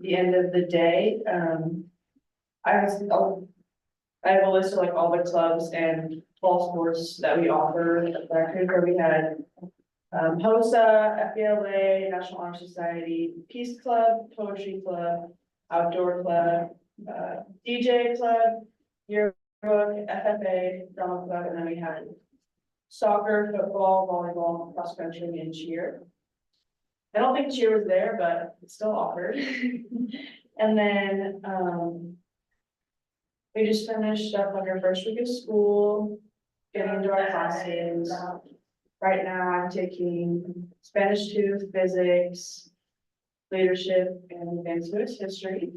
the end of the day. I have a list of like all the clubs and fall sports that we offer at Blackridge, where we had HOSA, FBLA, National Honor Society, Peace Club, Poetry Club, Outdoor Club, DJ Club, Yearbook, FFA, Drama Club, and then we had soccer, football, volleyball, cross country, and cheer. I don't think cheer was there, but it's still offered. And then, we just finished up like our first week of school, getting into our classes. Right now I'm taking Spanish 2, physics, leadership, and advanced U.S. history.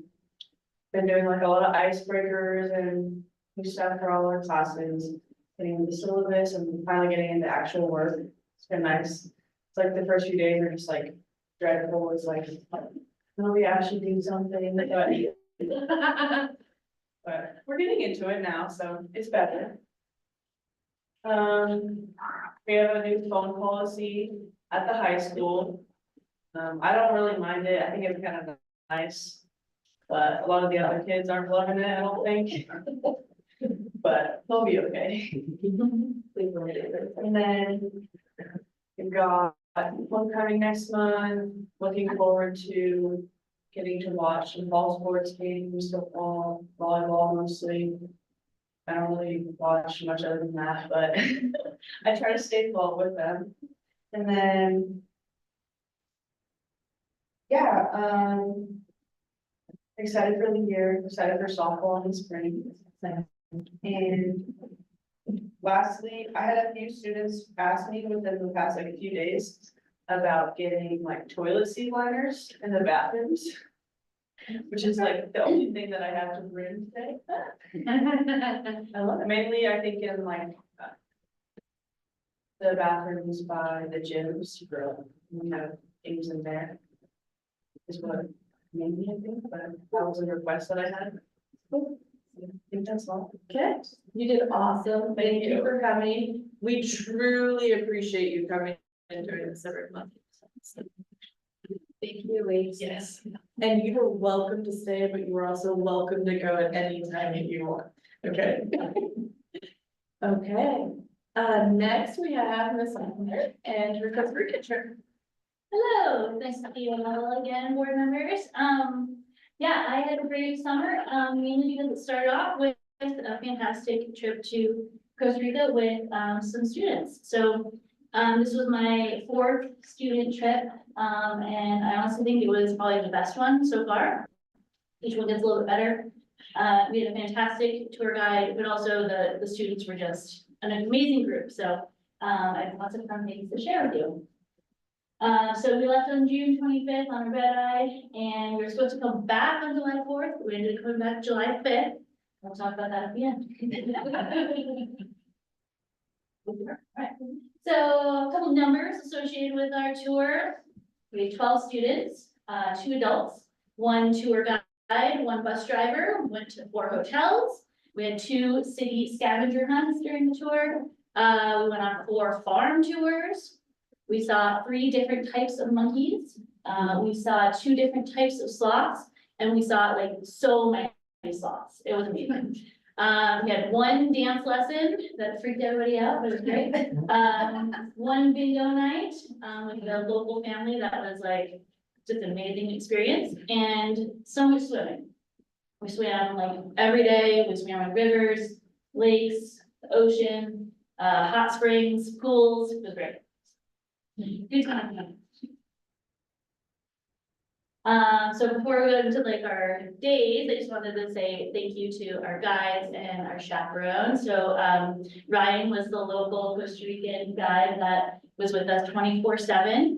Been doing like a lot of icebreakers and new stuff for all our classes, getting the syllabus and finally getting into actual work. It's been nice. It's like the first few days are just like dreadful. It's like, will we actually do something? But we're getting into it now, so it's better. We have a new phone policy at the high school. I don't really mind it. I think it's kind of nice, but a lot of the other kids aren't loving it, I don't think. But they'll be okay. And then we've got one coming next month. Looking forward to getting to watch some fall sports games, football, volleyball mostly. I don't really watch much other than that, but I try to stay involved with them. And then, yeah, excited for the year, excited for softball in the spring. And lastly, I had a few students ask me within the past like a few days about getting like toilet seat liners in the bathrooms, which is like the only thing that I have to bring today. I love it. Mainly, I think in like the bathrooms by the gyms, for things in there. Is what mainly I think, but that was a request that I had. I think that's all. Okay, you did awesome. Thank you you. for coming. We truly appreciate you coming and during this every month. Thank you, ladies. Yes. And you are welcome to stay, but you are also welcome to go at any time that you want. Okay. Okay. Next we have Miss Hunter and her Costa Rica trip. Hello, nice to see you all again, board members. Yeah, I had a great summer, mainly because it started off with a fantastic trip to Costa Rica with some students. So this was my 4th student trip, and I honestly think it was probably the best one so far. Each one gets a little bit better. We had a fantastic tour guide, but also the students were just an amazing group. So I have lots of fun things to share with you. So we left on June 25th on a red eye, and we were supposed to come back on July 4th. We ended up coming back July 5th. We'll talk about that at the end. Right. So a couple numbers associated with our tour. We had 12 students, 2 adults, 1 tour guide, 1 bus driver, went to 4 hotels. We had 2 city scavenger hunts during the tour. We went on 4 farm tours. We saw 3 different types of monkeys. We saw 2 different types of sloths, and we saw like so many sloths. It was amazing. We had 1 dance lesson that freaked everybody out, but it was great. 1 bingo night with the local family that was like just an amazing experience, and so much swimming. We swam like every day. We swam in rivers, lakes, the ocean, hot springs, pools. It was great. Good time. So before we go into like our days, I just wanted to say thank you to our guides and our chaperones. So Ryan was the local Costa Rican guide that was with us 24/7.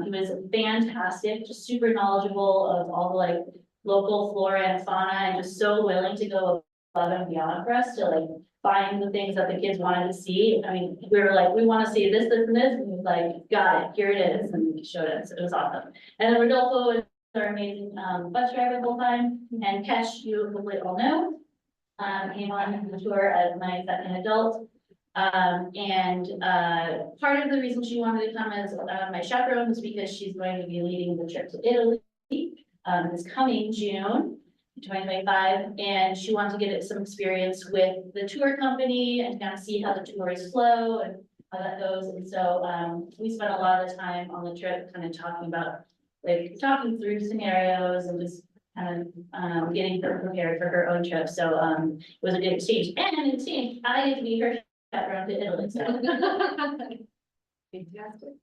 He was fantastic, just super knowledgeable of all the like local flora and fauna, and just so willing to go above and beyond for us to like find the things that the kids wanted to see. I mean, we were like, we want to see this, this, and this, and he was like, got it, here it is, and he showed us. It was awesome. And then Rodolfo was our amazing bus driver the whole time, and Kesh, you hopefully all know, came on the tour as my second adult. Part of the reason she wanted to come as my chaperone was because she's going to be leading the trip to Italy this coming June, 2025, and she wanted to get some experience with the tour company and kind of see how the tours flow and how that goes. And so, we spent a lot of the time on the trip kind of talking about, like, talking through scenarios and just kind of, getting her prepared for her own trip. So, it was a good exchange. And in exchange, I get to be her chaperone to Italy, so. Fantastic.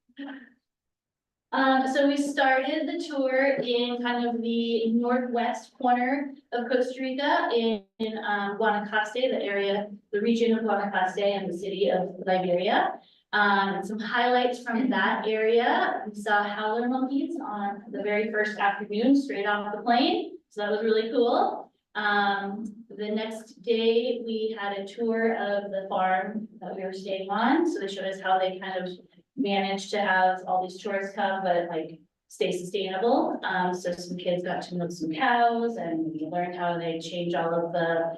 So we started the tour in kind of the northwest corner of Costa Rica in Guanacaste, the area, the region of Guanacaste and the city of Liberia. Some highlights from that area, we saw howler monkeys on the very first afternoon, straight off the plane, so that was really cool. The next day, we had a tour of the farm that we were staying on, so they showed us how they kind of managed to have all these tourists come, but like stay sustainable. So some kids got to milk some cows and we learned how they change all of the,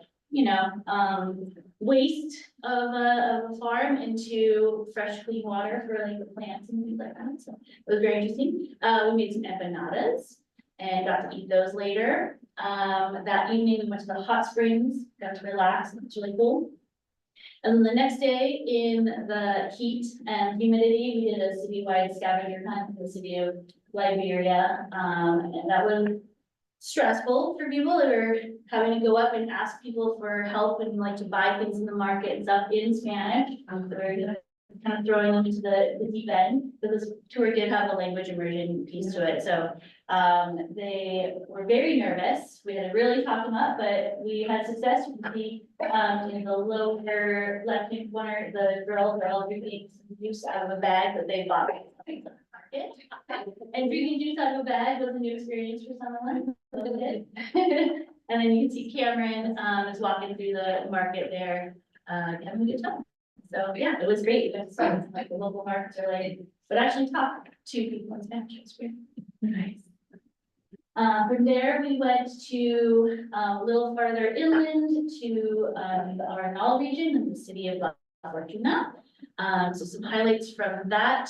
waste of a farm into fresh, clean water for like the plants and things like that. So it was very interesting. We made some empanadas and got to eat those later. That evening, we went to the hot springs, got to relax, it was really cool. And then the next day, in the heat and humidity, we did a citywide scavenger hunt in the city of Liberia. And that was stressful for people that were having to go up and ask people for help and like to buy things in the market and stuff in Spanish. They're kind of throwing them into the deep end, but this tour did have a language immersion piece to it. So they were very nervous. We had to really talk them up, but we had success. You can see in the lower left-hand corner, the girls are all drinking some juice out of a bag that they bought from the market. And drinking juice out of a bag was a new experience for someone. So it did. And then you can see Cameron is walking through the market there, having a good time. So yeah, it was great. It was like the local markets are like, but actually talk to people in Spanish. It's great. Nice. From there, we went to a little farther inland to the Arenal region in the city of La Fortuna. So some highlights from that,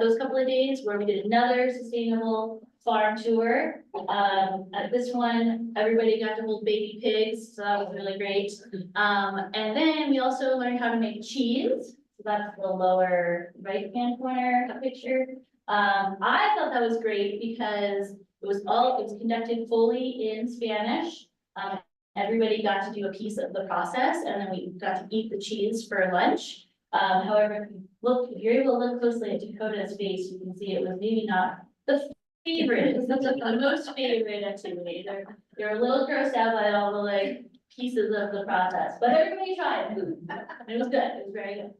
those couple of days where we did another sustainable farm tour. At this one, everybody got to hold baby pigs, so that was really great. And then we also learned how to make cheese. So that's the lower right-hand corner picture. I thought that was great because it was conducted fully in Spanish. Everybody got to do a piece of the process and then we got to eat the cheese for lunch. However, if you're able to look closely at Dakota's face, you can see it was maybe not the favorite, it's not the most favorite activity. They're a little grossed out by all the like pieces of the process, but everybody tried. It was good, it was very good.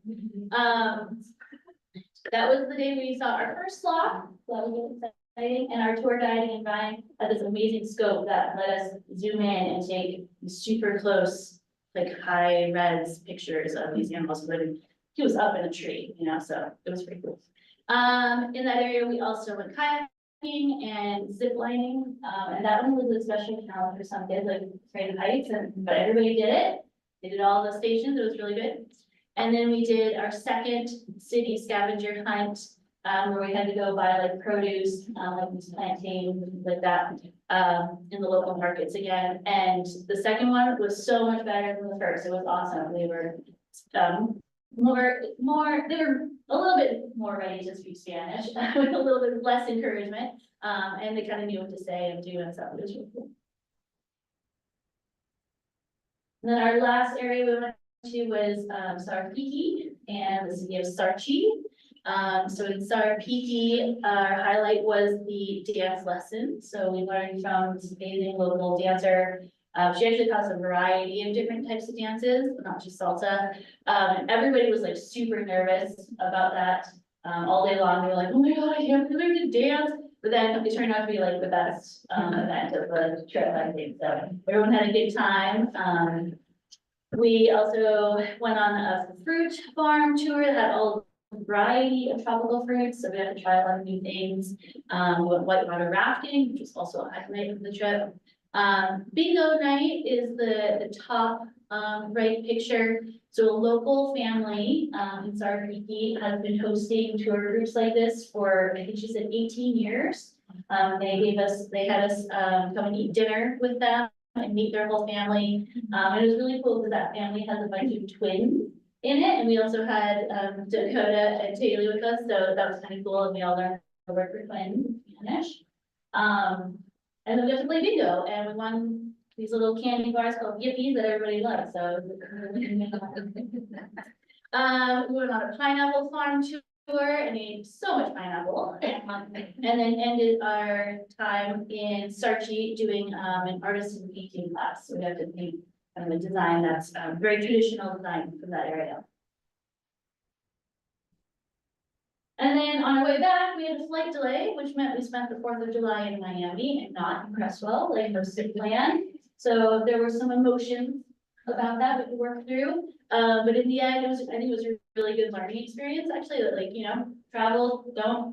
That was the day we saw our first sloth, so that was really exciting, and our tour guide and Ryan had this amazing scope that let us zoom in and take super close, like high res pictures of these animals living. He was up in a tree, so it was pretty cool. In that area, we also went kayaking and zip lining, and that one was a special challenge for some kids, like afraid of heights, but everybody did it. They did all the stations, it was really good. And then we did our second city scavenger hunt, where we had to go buy like produce, like these plantains, things like that, in the local markets again. And the second one was so much better than the first. It was awesome. They were they were a little bit more ready to speak Spanish with a little bit less encouragement. And they kind of knew what to say and do and stuff. It was really cool. And then our last area we went to was Sarpiki and the city of Sarchi. So in Sarpiki, our highlight was the dance lesson. So we learned from this amazing local dancer. She actually taught us a variety of different types of dances, not just salsa. And everybody was like super nervous about that. All day long, they were like, oh my God, I can't believe to dance. But then it turned out to be like the best event of the trip, I think. So everyone had a good time. We also went on a fruit farm tour that had all variety of tropical fruits, so we had to try a lot of new things. We went whitewater rafting, which was also a highlight of the trip. Bingo night is the top right picture. So a local family in Sarpiki has been hosting tour groups like this for, I think she said 18 years. They had us, come and eat dinner with them and meet their whole family. It was really cool because that family has a bunch of twins in it, and we also had, Dakota and Taylor with us, so that was kind of cool, and we all learned the word for twins in Spanish. And then we got to play bingo, and we won these little candy bars called Yippies that everybody loves, so. We went on a pineapple farm tour and ate so much pineapple. And then ended our time in Sarchi doing, an artisan painting class, so we have to paint kind of a design that's, very traditional design from that area. And then on our way back, we had a flight delay, which meant we spent the 4th of July in Miami and not in Creswell, like most had planned. So there were some emotions about that we could work through. But in the end, I think it was a really good learning experience, actually, that like, travel,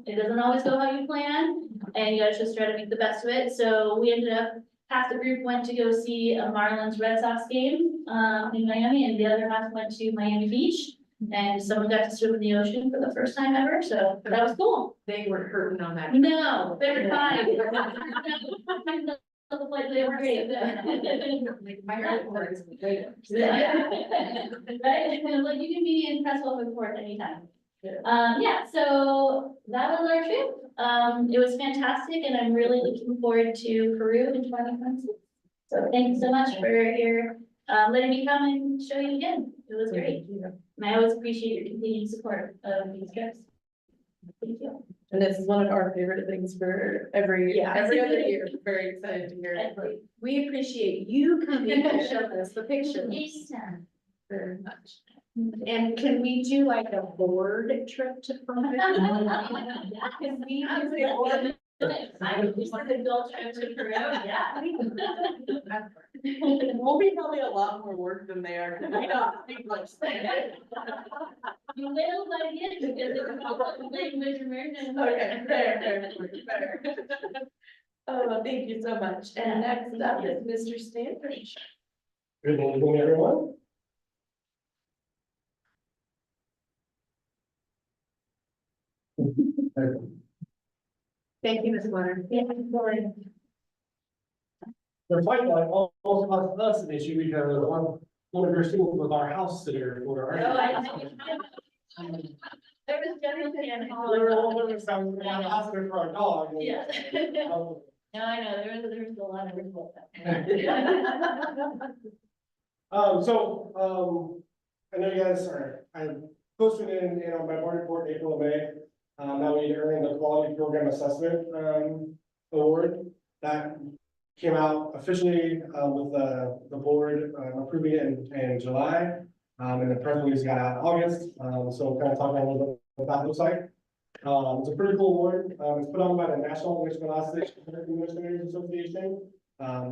it doesn't always go how you plan. And you gotta just try to make the best of it. So we ended up, half the group went to go see a Marlins Red Sox game, in Miami, and the other half went to Miami Beach. And someone got to swim in the ocean for the first time ever, so that was cool. They were hurting on that. No, they were fine. The flight, they were great. My heart hurts. Right, and like, you can be in Creswell Report anytime. Yeah, so that was our trip. It was fantastic, and I'm really looking forward to Peru in 2026. So thank you so much for your, letting me come and show you again. It was great. And I always appreciate your continued support of these trips. Thank you. And this is one of our favorite things for every other year. Very excited to hear it. We appreciate you coming to show us the pictures. Anytime. Very much. And can we do like a board trip to Peru? Can we do I would just an adult trip to Peru, yeah. We'll be probably a lot more work than they are. 'Cause we don't speak much. You will by the end, because it's a language immersion. Okay, fair. Oh, thank you so much. And next up is Mr. Stanford. Good evening, everyone. Thank you, Ms. Leonard. Yeah, sorry. The fight line also caused us an issue because one of your students was our house sitter for our. No, there was definitely an. We were all over some house sitter for our dog. and, Yeah. um, No, I know, there was a lot of results. I know you guys are, I posted in, my board report in April and May. That we earned the quality program assessment, award that came out officially, with the board, approving it in July. And the press release got out in August, so kind of talking a little bit what that looks like. It's a pretty cool award, it's put on by the National Scholastic Administrators Association,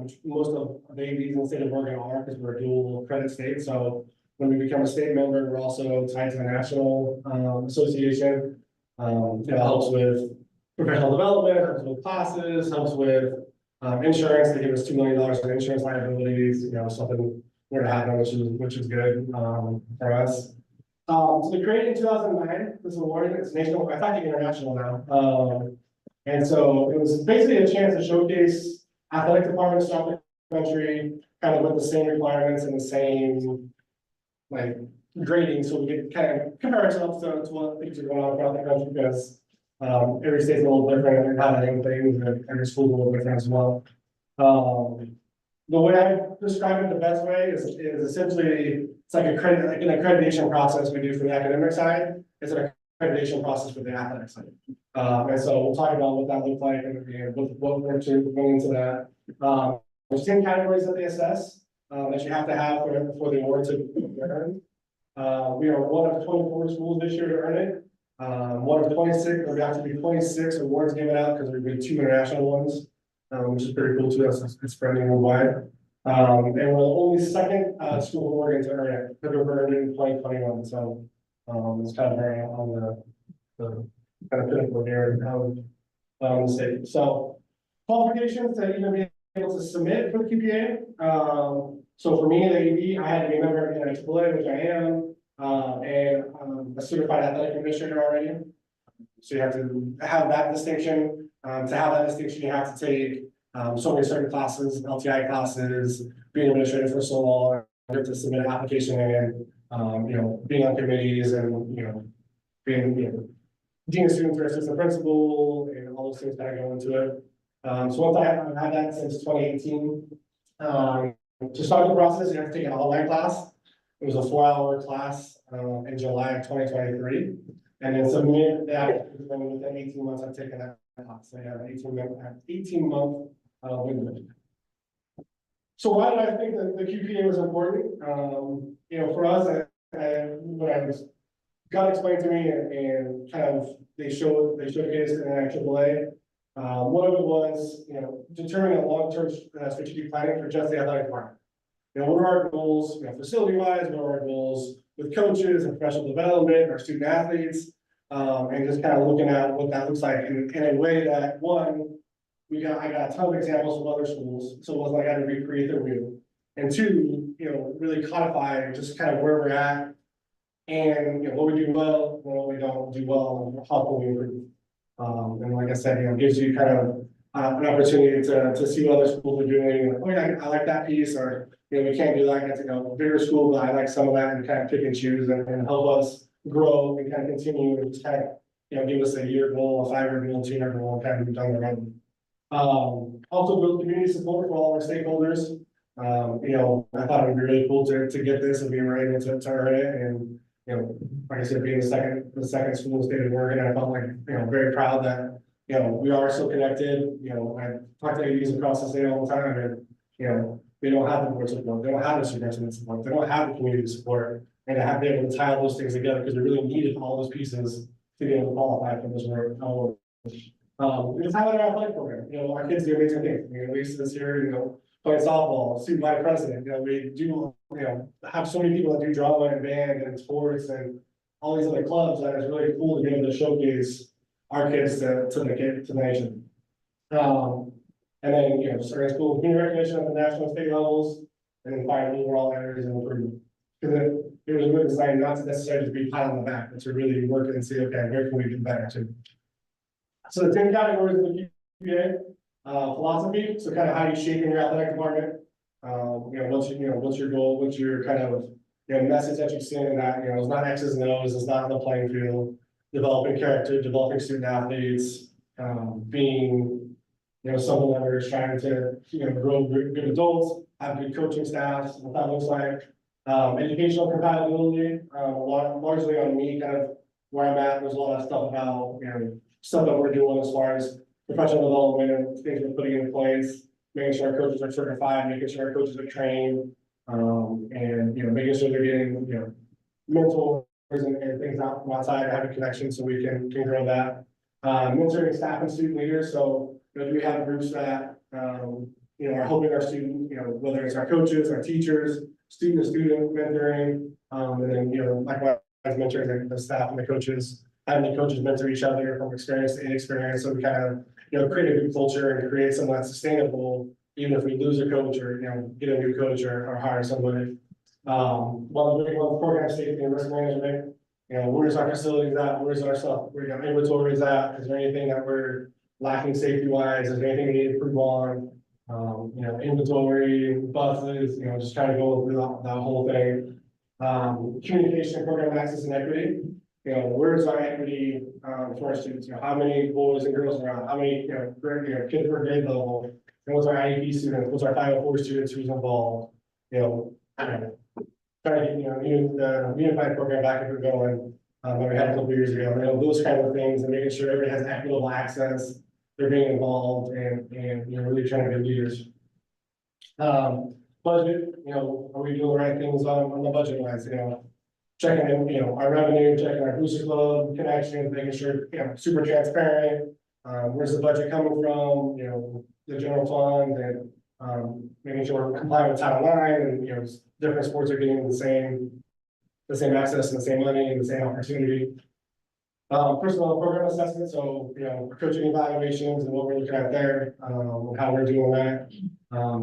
which most of the ADs in the state of Oregon are, because we're a dual credit state, so when we become a state member, we're also tied to the national, association. Helps with professional development, helps with classes, helps with, insurance. They give us $2 million in insurance liabilities, something were to happen, which is good, for us. So they created in 2009, this award, it's national, I think international now. And so it was basically a chance to showcase athletic departments throughout the country, kind of with the same requirements and the same, like, grading, so we could kind of compare ourselves to what things are going on throughout the country, because every state's a little different and how they do things, and every school's a little different as well. The way I describe it, the best way is essentially, it's like an accreditation process we do for the academic side. It's an accreditation process for the athletic side. And so we'll talk about what that looks like and what we're going into that. There's 10 categories that they assess, that you have to have for the award to be earned. We are one of 24 schools this year to earn it. One of 26, there'll actually be 26 awards given out because there'll be 2 international ones, which is pretty cool too. It's spreading worldwide. And we're the only second school in Oregon to earn it, because we earned it in 2021. So it's kind of on the kind of pinnacle here in the state. So qualifications to even be able to submit for the QPA. So for me, the AD, I had to be a member of the AAA, which I am, and I'm a certified athletic administrator already. So you have to have that distinction. To have that distinction, you have to take so many certain classes, LTI classes, being administrative for so long, you have to submit an application and, being on committees and, being, dean of students or assistant principal and all those things that go into it. So once I've had that since 2018. To start the process, you have to take an online class. It was a 4-hour class, in July of 2023. And then submit the application within 18 months, I've taken that class. So I have an 18-month window. So why did I think that the QPA was important? For us, what I was got explained to me and kind of they showcased in IAAA. One of it was, determining a long-term strategic planning for just the athletic department. What are our goals, facility-wise, what are our goals with coaches and professional development, our student athletes, and just kind of looking at what that looks like in a way that, one, I got a ton of examples from other schools, so it wasn't like I had to recreate the wheel. And two, really codify just kind of where we're at and, what we do well, what we don't do well, and how can we improve. And like I said, gives you kind of an opportunity to see what other schools are doing. Like, oh yeah, I like that piece, or we can't do that. I get to go bigger school, but I like some of that and kind of pick and choose and help us grow and kind of continue and just kind of give us a year goal, a 5-year goal, 2-year goal, kind of move down the road. Also build community support for all our stakeholders. I thought it would be really cool to get this and we were able to earn it and. Like I said, being the second school in the state of Oregon, I felt like, very proud that, we are so connected. I talk to ADs across the state all the time and, they don't have the board support, they don't have the superintendent support, they don't have the community support. And to have been able to tie all those things together because we really needed all those pieces to be able to qualify for this work. We just highlight our athletic program. Our kids do amazing things. Lisa is here, playing softball, student body president, we do, have so many people that do drama and band and sports and all these other clubs that is really cool to be able to showcase our kids to the nation. And then, starting school community recognition at the national and state levels, and then finally overall areas of improvement. Because it was a good design not to necessarily be pat on the back, but to really work and see, okay, where can we do better too? So the 10 categories of the QPA. Philosophy, so kind of how you shape in your athletic department. What's your goal, what's your kind of, message that you send that, it's not X's and O's, it's not the playing field. Developing character, developing student athletes, being, someone that we're trying to, grow good adults, have good coaching staffs, what that looks like. Educational compatibility, largely on me, kind of where I'm at, there's a lot of stuff about, stuff that we're doing as far as professional development, things we're putting in place, making sure our coaches are certified, making sure our coaches are trained, and making sure they're getting mentors and things outside, having connections so we can grow that. Mentoring staff and student leaders. So do we have groups that are helping our student, whether it's our coaches, our teachers, student to student mentoring, and then likewise mentoring the staff and the coaches. Having the coaches mentor each other from experience to inexperience, so we kind of create a good culture and create something that's sustainable, even if we lose a coach or get a new coach or hire somebody. One of the big ones, program safety and risk management. Where's our facilities at? Where's our stuff? Where your inventories at? Is there anything that we're lacking safety wise? Is there anything we need to improve on? Inventory, buses, just trying to go through that whole thing. Communication, program access and equity. Where's our equity for our students? How many boys and girls are around? How many kids per grade level? And what's our IEP students? What's our 504 students who's involved? I don't know. Trying to get the unified program back if we're going that we had a couple years ago. Those kind of things and making sure everybody has equitable access. They're being involved and really trying to be leaders. Budget. Are we doing the right things on the budget wise? Checking in, our revenue, checking our booster club connections, making sure, super transparent. Where's the budget coming from? The general fund and making sure we're complying with Title IX and, different sports are getting the same access and the same money and the same opportunity. Personal program assessment, so, coaching evaluations and what we're looking at there, and how we're doing that.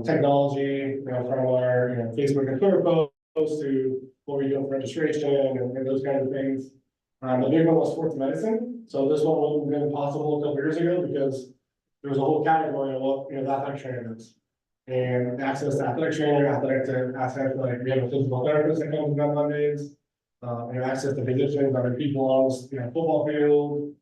Technology, from our, Facebook and Twitter posts to what we're doing for registration and those kinds of things. The big one was sports medicine, so this one wouldn't have been possible a couple years ago because there was a whole category of what, the athletic trainer does. And access to athletic trainer, like, we have a physical therapist that comes in on Mondays. Access to physicians, other people on, football field,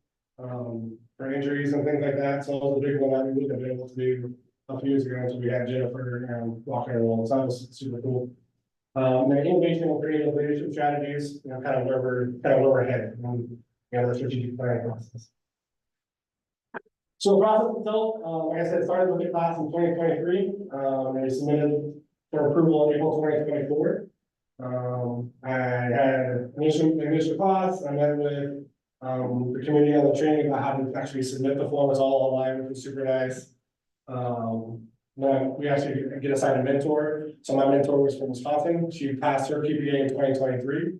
for injuries and things like that, so it was a big one that we wouldn't have been able to do a few years ago until we had Jennifer, walking around, so that was super cool. And then innovation and creative leadership strategies, kind of where we're headed, and, the strategic planning process. So the process itself, like I said, started with the class in 2023, and we submitted for approval in April 2024. I had initial class, I met with, the committee on the training about how to actually submit the form, it's all online, which was super nice. Then we actually get assigned a mentor, so my mentor was from Wisconsin, she passed her PPA in 2023.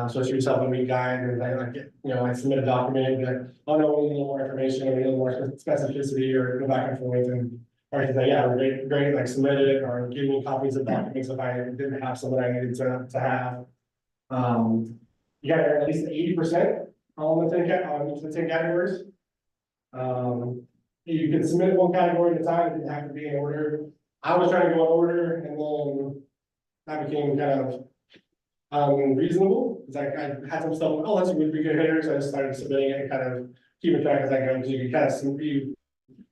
So she was helping me guide, and I submit a document, and like, oh no, we need a little more information, or we need a little more specificity, or go back and forth, and or she's like, yeah, great, like submit it, or give me copies of documents if I didn't have some that I needed to have. You got to earn at least 80% on each of the 10 categories. You can submit one category at a time, it didn't have to be in order. I was trying to go in order, and then that became kind of reasonable, because I had some stuff, oh, that's a really good hitter, so I just started submitting it and kind of keeping track as I go, because you can kind of you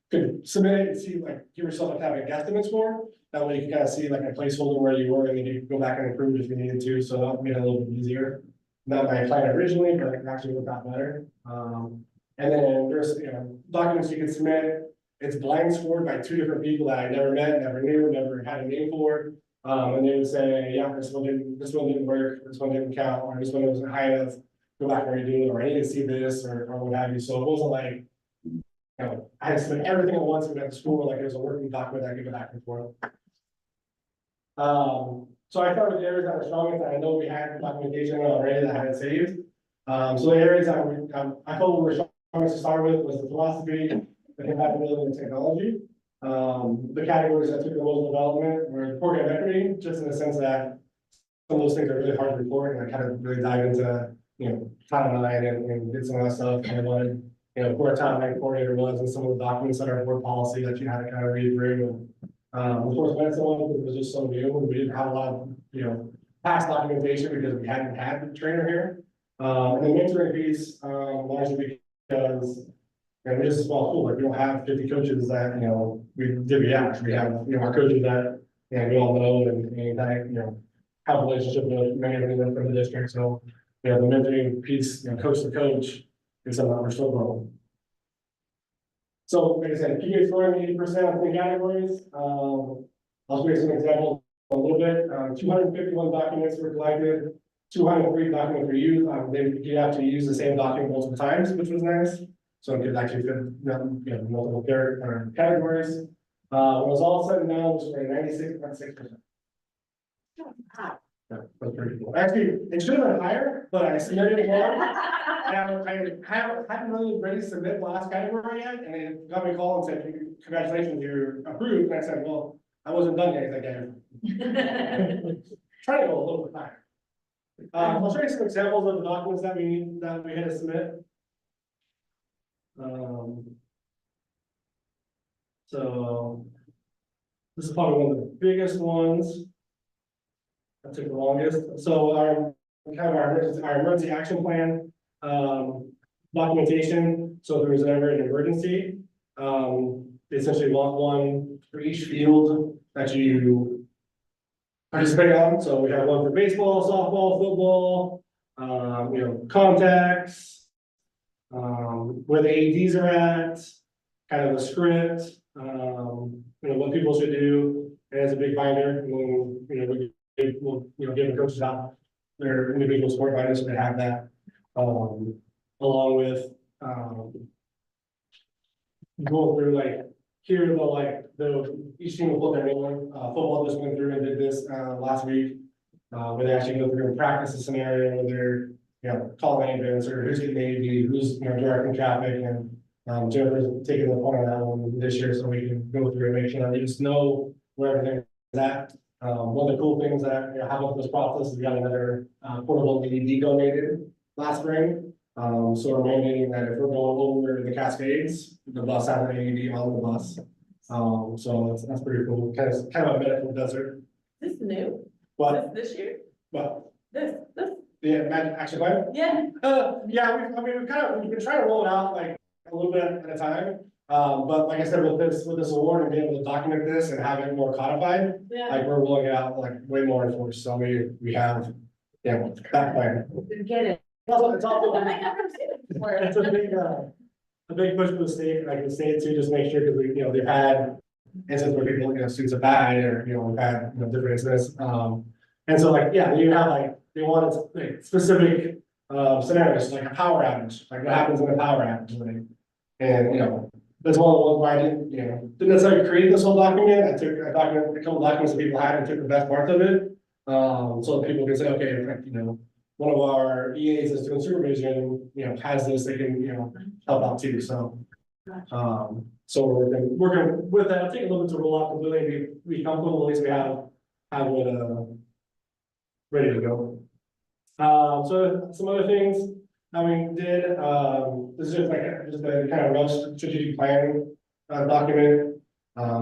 could submit it and see, like, give yourself a kind of guesstimates for, that way you can kind of see like a placeholder where you were, and then you can go back and improve if you needed to, so that made it a little bit easier. Not my plan originally, but it actually worked out better. And then there's, documents you can submit, it's blind scored by 2 different people that I never met, never knew, never had a name for. And they would say, yeah, this one didn't work, this one didn't count, or this one wasn't high enough, go back and redo it, or I need to see this, or what have you. So it wasn't like, I had to submit everything at once, and at the school, like it was a working document that I could go back and forth. So I started with the areas that were strongest, that I know we had documentation already that I had saved. So the areas that I thought we were strongest to start with was the philosophy, the compatibility, and technology. The categories that took the most development were program equity, just in the sense that some of those things are really hard to report, and I kind of really dive into, timeline and did some of that stuff, and I wanted, who our timeline coordinator was, and some of the documents that are board policy that you had to kind of read through. And of course, medicine one was just so new, and we didn't have a lot of, past documentation because we hadn't had the trainer here. And the mentoring piece, largely because we're just a small school, like we don't have 50 coaches that, we divvy out. We have, our coaches that, we all know and that, have a relationship with many of them from the district. So, the mentoring piece, coach to coach is something that we're still growing. So, like I said, PA scoring 80% of the categories. I'll show you some examples a little bit. 251 documents were collected, 203 documents were used. You have to use the same document multiple times, which was nice. So it could actually fit, multiple categories. When it was all said and done, it was 96.6%. Yeah, that's pretty cool. Actually, it should have been higher, but I submitted it wrong. I hadn't really ready to submit the last category yet, and they got me a call and said, congratulations, you're approved. And I said, well, I wasn't done yet. He's like, try to go a little bit higher. I'll show you some examples of the documents that we had to submit. So this is probably one of the biggest ones. That took the longest. So our emergency action plan, documentation. So if there was ever an emergency, they essentially want one for each field that you participate on. So we have one for baseball, softball, football, contacts, where the AEDs are at, kind of a script, what people should do. And it's a big binder, and then, we'll give the coaches out their individual sport binders, so they have that, along with, going through like, here each team will put their name on. Football just went through and did this, last week, where they actually go through and practice a scenario where they're, calling ambulance, or who's getting AED, who's, directing traffic, and, Jennifer's taking the point of that one this year, so we can go through and make sure that you just know where everything is at. One of the cool things that, happened with this process is we got another, portable AED donated last spring. So we're mandating that if we're going over the Cascades, the bus has an AED on the bus. So that's pretty cool, kind of a medical desert, This is new, but, this year, but, this, yeah, action plan. yeah. Yeah, we've been trying to roll it out like a little bit at a time. But like I said, with this award and being able to document this and have it more codified, Yeah. like we're rolling it out like way more enforced, so we have, yeah, that plan. Get it. It's also, it's a big push for the state, like the state to just make sure, because we, they've had instances where people, students have died, or, we've had, different incidents, and so like, yeah, you have like, they wanted like specific, scenarios, like a power outage, like what happens in a power outage, like, and, that's one of the ones where I didn't necessarily create this whole document, I documented a couple documents that people had and took the best parts of it, so that people can say, okay, like, one of our EAs is doing supervision, has this, they can, help out too, so. So we're working with that, it'll take a little bit to roll out completely, be comfortable, at least we have it, ready to go. So some other things, this is just a kind of rough strategic planning, document.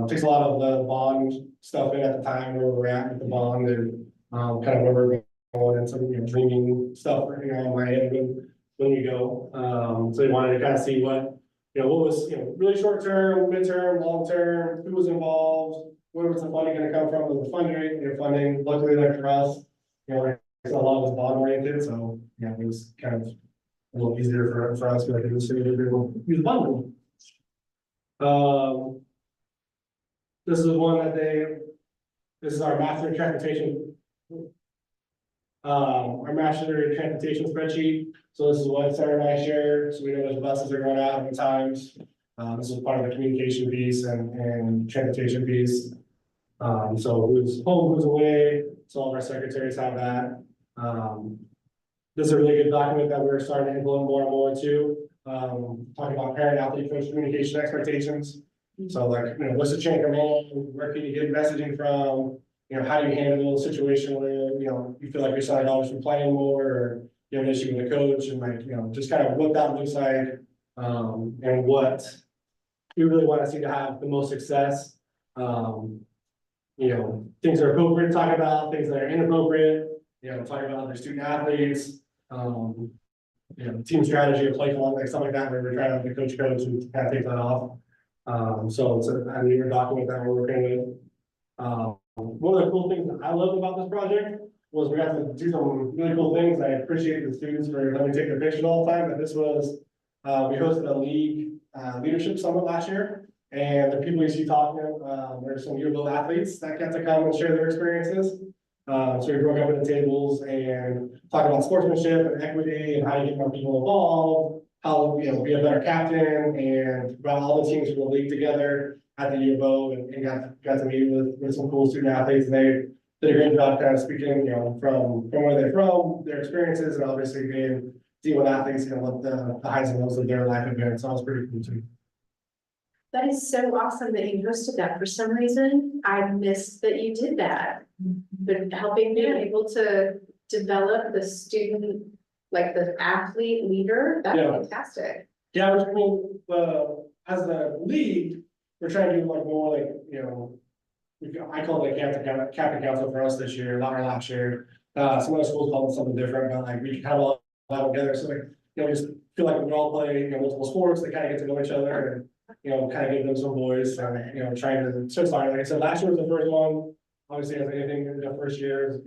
Takes a lot of the bond stuff in at the time, where we're at with the bond and, kind of where we're going and some, dreaming stuff, on my head when you go. So you wanted to kind of see what was, really short term, midterm, long term, who was involved, where was the funding gonna come from, was the funding, luckily like for us, like, a lot was bond oriented, so, it was kind of a little easier for us, like in the city to be able to use bundle. This is one that this is our master transportation. Our master transportation spreadsheet, so this is what Sarah and I share, so we know which buses are going out at the times. This is part of the communication piece and transportation piece. So who's home, who's away, so all of our secretaries have that. This is a really good document that we're starting to implement more and more too. Talking about parent athlete coach communication expectations. So like, what's the chain of command, where can you get messaging from? How do you handle a situation where, you feel like your son dollars from playing more, or you have an issue with a coach, and like, just kind of what that looks like. And what we really want to see to have the most success. Things that are appropriate to talk about, things that are inappropriate, talk about other student athletes, team strategy or play calling, like stuff like that, where we're trying to coach and kind of take that off. So it's a newer document that we're working with. One of the cool things that I love about this project was we got to do some really cool things. I appreciate the students for letting me take their pictures all the time, but this was, we hosted a league leadership summit last year. And the people you see talking, there's some yearbook athletes that got to come and share their experiences. So we broke up into tables and talked about sportsmanship and equity and how you get more people involved, how, be a better captain, and brought all the teams from the league together at the yearbook and got to meet with some cool student athletes. And they did a great job kind of speaking, from where they're from, their experiences, and obviously being dealing with athletes, what the highs and lows of their life have been. So it was pretty cool too. That is so awesome that you hosted that. For some reason, I missed that you did that. But helping me able to develop the student, like the athlete leader, that's Yeah. fantastic. Yeah, which as a league, we're trying to do like more like, I call it a captain council for us this year, not our last year. Some other schools call it something different, but like we can kind of all all together, so like, just feel like we all play, multiple sports, they kind of get to know each other and, kind of give them some voice and, trying to, so it's fine. Like I said, last year was the first one, obviously as anything in the first year, is,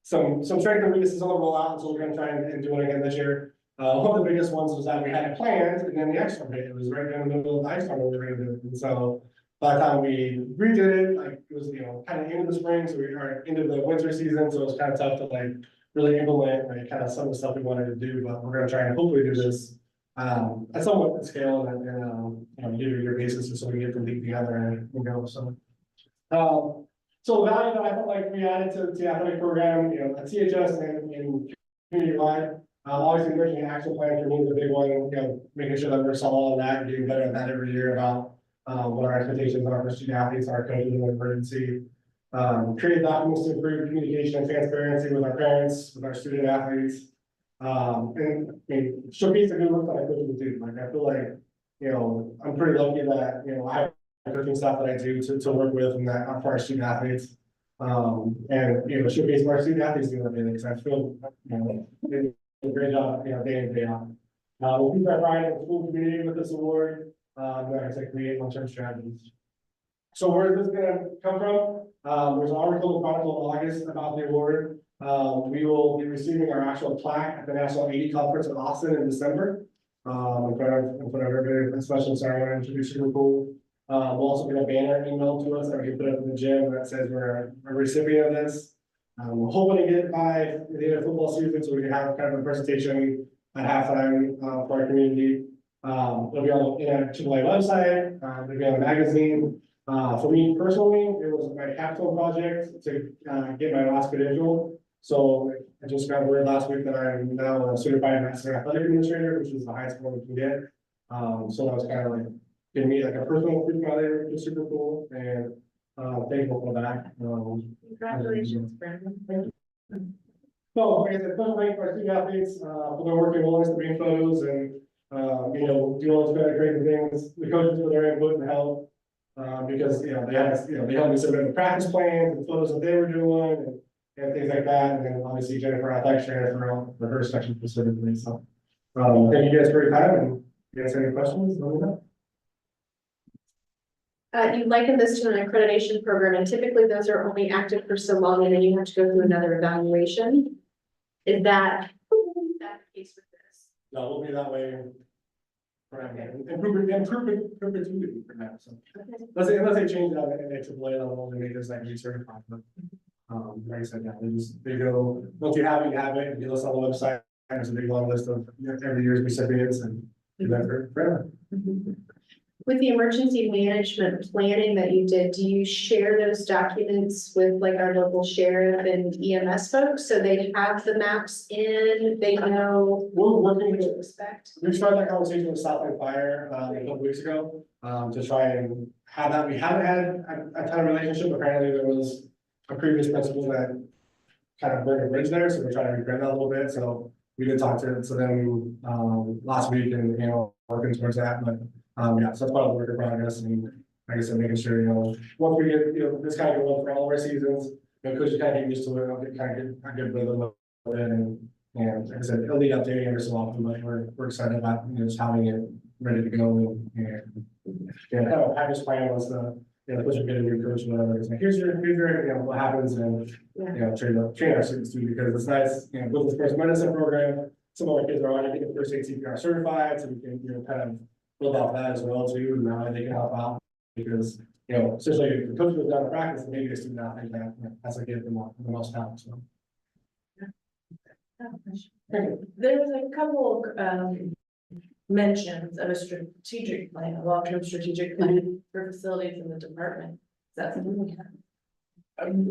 some strength and weaknesses on the rollout, so we're gonna try and do it again this year. One of the biggest ones was that we had it planned, and then the ice storm hit, it was right in the middle of the ice storm we were gonna do it, and so by the time we redid it, like, it was, kind of into the spring, so we were into the winter season, so it was kind of tough to like really implement, like, kind of some of the stuff we wanted to do, but we're gonna try and hopefully do this at somewhat scale and year basis, so we can get the league together and so. So the value that I felt like we added to the athletic program, at CHS and community-wide, obviously making an action plan for me is a big one, making sure that we're solid on that and getting better at that every year about what our expectations are for student athletes, our coaches in emergency. Create documents to improve communication and transparency with our parents, with our student athletes. And I mean, showcase the good work that I coach with do, like, I feel like, I'm pretty lucky that, I have coaching staff that I do to work with and that are for our student athletes. And, showcase my student athletes doing everything, because I feel, they do a great job, day in, day out. We'll keep our pride in the school community with this award, like I said, create long-term strategies. So where is this gonna come from? There's an article in Chronicle in August about the award. We will be receiving our actual plaque at the National 80 Conference in Austin in December. In front of everybody, special ceremony, which will be super cool. We'll also get a banner emailed to us that we can put up in the gym that says we're a recipient of this. We're hoping to get it by the end of football season, so we can have kind of a presentation at halftime, for our community. It'll be on the AAA website, it'll be on the magazine. For me personally, it was my capstone project to, get my last credential. So I just got word last week that I'm now a certified master athletic administrator, which is the highest score we can get. So that was kind of like giving me like a personal proof value, which is super cool, and thankful for that. Congratulations, Brandon. So, like I said, special thanks to our student athletes, for their work and willingness to bring photos and, do all those kind of crazy things, the coaches for their input and help. Because, they had, they helped me submit the practice plans and photos that they were doing and things like that. And then obviously Jennifer, athletic trainer for her section specifically. So, thank you guys for your time, and if you guys have any questions, let me know. You liken this to an accreditation program, and typically those are only active for so long, and then you have to go through another evaluation. Is that the case with this? No, we'll be that way. Improvement perpetuity for now, so. Unless they change it on the AAA level and they just like recertify them. Like I said, yeah, they go, once you have it, you have it, and you list on the website, there's a big long list of every year's recipients and do that forever. With the emergency management planning that you did, do you share those documents with like our local sheriff and EMS folks? So they have the maps in, they know We're what working to with, expect? we started that conversation with Southland Fire, a couple weeks ago, to try and have that. We haven't had a ton of relationship. Apparently there was a previous principal that kind of burned a bridge there, so we're trying to repair that a little bit. So we did talk to them, last week and, working towards that, but, yeah, so that's part of the work in progress, and like I said, making sure, once we get, this kind of going for all of our seasons, coaches kind of get used to it, I'll get a good rhythm of it, and like I said, it'll need updating every so often, but we're excited about, just having it ready to go, and kind of a package plan once the, coach will get a new coach, and whatever, it's like, here's your, what happens, and, train our students too, because it's nice, with this first medicine program, some of our kids are already getting first aid CPR certified, so we can, kind of build off that as well too, and now they can help out, because, especially if the coach goes down to practice, and maybe a student athlete that, that's like give them the most help, so. There was a couple mentions of a strategic plan, a long-term strategic plan for facilities in the department. Is that something we have?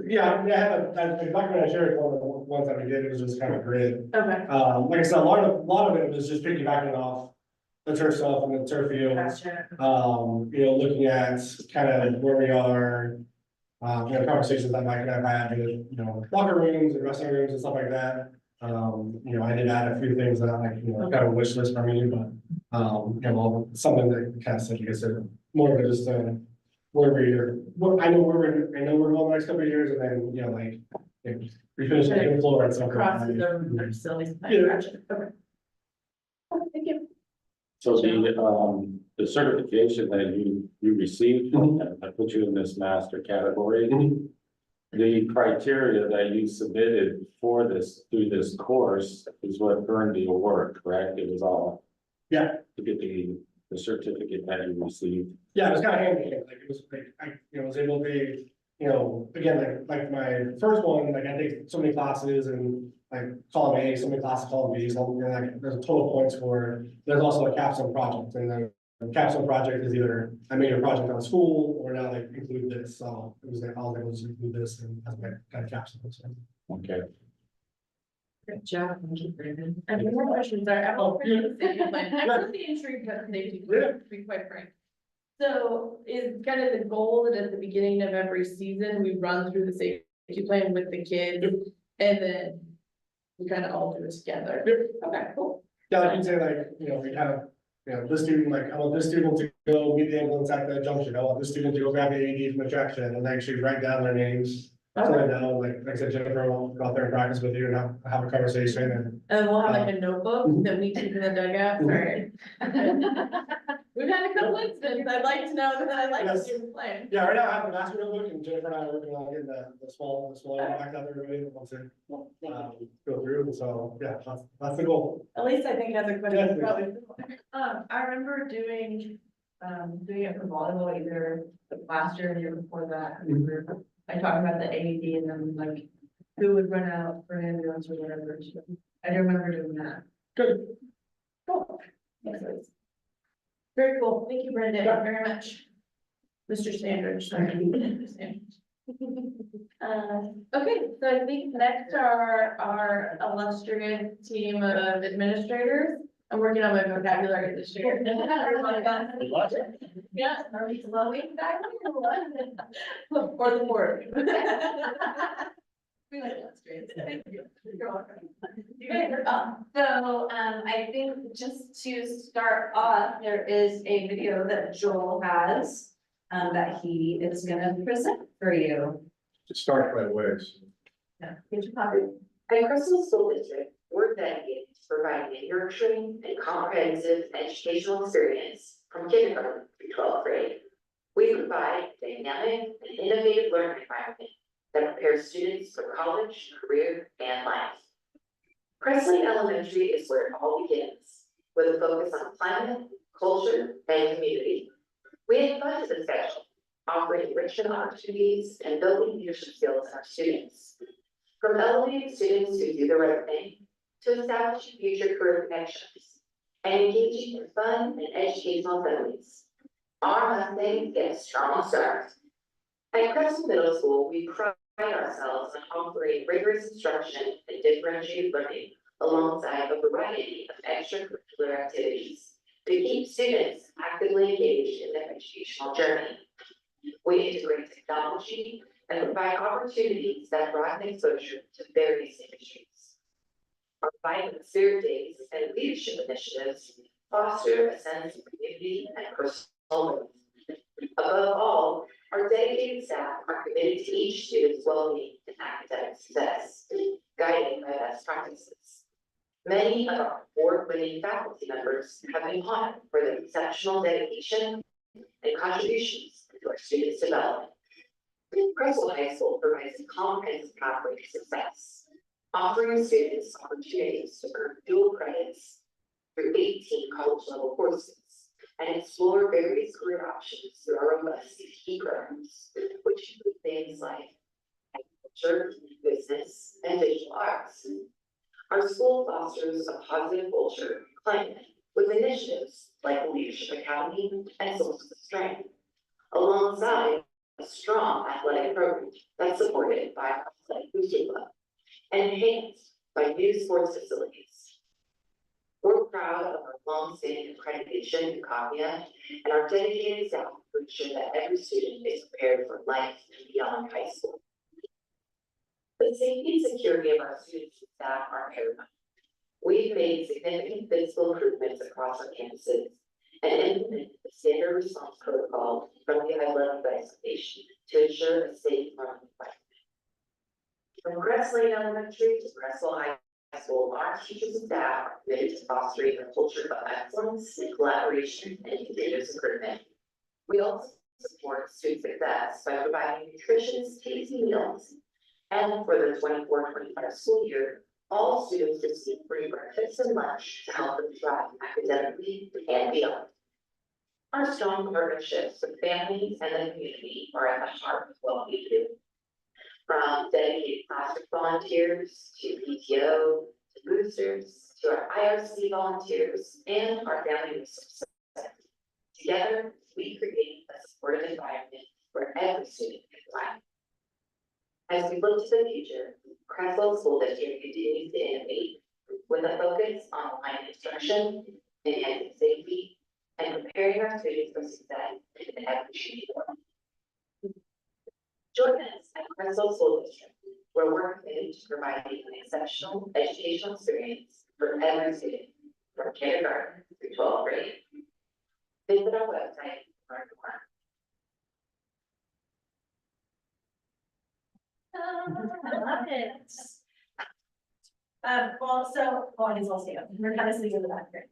Yeah, I have I'm not gonna share it, one of the ones that we did, it was just kind of grid. Okay. Like I said, a lot of it was just piggybacking off the turf stuff and the turf fields. Gotcha. Looking at kind of where we are, conversations that Mike and I had, locker rooms and dressing rooms and stuff like that. I did add a few things that like, kind of a wish list for me, but, something that kind of said, like I said, more of just, where I know we're going the next couple of years, and then, like, we finish the floor and stuff. Across the facilities. Yeah. Gotcha. Okay. Thank you. So the certification that you received, I put you in this master category. The criteria that you submitted for this, through this course is what earned the award, correct? It was all. Yeah. To get the certificate that you received. Yeah, it was kind of hand in hand, like, it was like, I, was able to, again, like my first one, like, I take so many classes and like column A, so many classes, column B, so like, there's a total points for, there's also a capstone project, and then the capstone project is either I made a project on school or now like include this, so it was like, I was able to include this and as my kind of capstone. So. Okay. Good job. Thank you, Brandon. I have more questions. I'm all pretty safety plan. I'm really intrigued about safety plan, to be quite frank. So is kind of the goal that at the beginning of every season, we run through the safety plan with the kids, and then we kind of all do it together. Yep. Okay, cool. Yeah, like you say, like, you know, we kind of, you know, this student, like, I want this student to go meet the ambulance at the junction, I want this student to go grab the AED from the traction, and actually write down their names. So right now, like I said, Jennifer will go out there and practice with you and have a conversation and. And we'll have like a notebook that we keep in the dugout for. We've had a couple incidents, I'd like to know that I like to do playing. Yeah, right now I have a master notebook and Jennifer and I are working on getting the small back out there, everybody that wants to, go through, and so, yeah, that's the goal. At least I think that's a question, Definitely. probably. I remember doing it for volleyball either last year or the year before that. I talked about the AED and then like who would run out for an ambulance or whatever. So I do remember doing that. Good. Cool. Makes sense. Very cool. Thank you, Brenda, very much. Mr. Sanders, sorry. Okay, so I think next are our illustrious team of administrators. I'm working on my vocabulary this year. Yeah, are we flowing back or what? Or the board. We like illustrious. Thank you. You're welcome. So, I think just to start off, there is a video that Joel has, that he is gonna present for you. It starts by ways. At Creswell School District, we're dedicated to providing a nurturing and comprehensive educational experience from kindergarten through 12th grade. We provide a dynamic and innovative learning environment that prepares students for college, career, and life. Creswell Elementary is where it all begins, with a focus on climate, culture, and community. We have fun to the schedule, offering enrichment opportunities and building leadership skills in our students. From elevating students who do the right thing, to establishing future career connections, and engaging in fun and educational assemblies. Our Mondays get a strong start. At Creswell Middle School, we pride ourselves on offering rigorous instruction and differentiated learning alongside a variety of extracurricular activities to keep students actively engaged in their educational journey. We integrate technology and provide opportunities that broaden exposure to various industries. Our Vibrant Spirit Days and leadership initiatives foster a sense of community and personal growth. Above all, our dedicated staff are committed to each student's well-being and academic success, guided by best practices. Many of our award-winning faculty members have been honored for their exceptional dedication and contributions to our students' development. Creswell High School provides a comprehensive pathway to success, offering students opportunities to earn dual credits through 18 college-level courses and explore various career options through our robust key programs, which include things like agriculture, business, and digital arts. Our school fosters a positive culture climate with initiatives like the Leadership Academy and Sources of Strength, alongside a strong athletic program that's supported by our athletic boosting club and enhanced by new sports facilities. We're proud of our long-standing accreditation in CAPIA and our dedicated staff to ensure that every student is prepared for life and beyond high school. The safety and security of our students and staff are paramount. We've made significant physical improvements across our campuses and implemented the standard response protocol from the high-level investigation to ensure a safe learning environment. From Creswell Elementary to Creswell High School, our teachers and staff are committed to fostering a culture of excellence, collaboration, and continuous improvement. We also support student success by providing nutritious, tasty meals. And for the 24-25 school year, all students receive free breakfast and lunch to help them thrive academically and beyond. Our strong partnerships with families and the community are at the heart of what we do. From dedicated classroom volunteers to PTO, to boosters, to our IRC volunteers, and our family resource center. Together, we create a supportive environment where every student can thrive. As we look to the future, Creswell School District continues to innovate with a focus on online instruction, enhancing safety, and preparing our students for success in every changing world. Join us at Creswell School District, where we're committed to providing an exceptional educational experience for every student from kindergarten through 12th grade. Visit our website, to learn more. I love it. I guess I'll stay up. We're kind of sitting in the back here.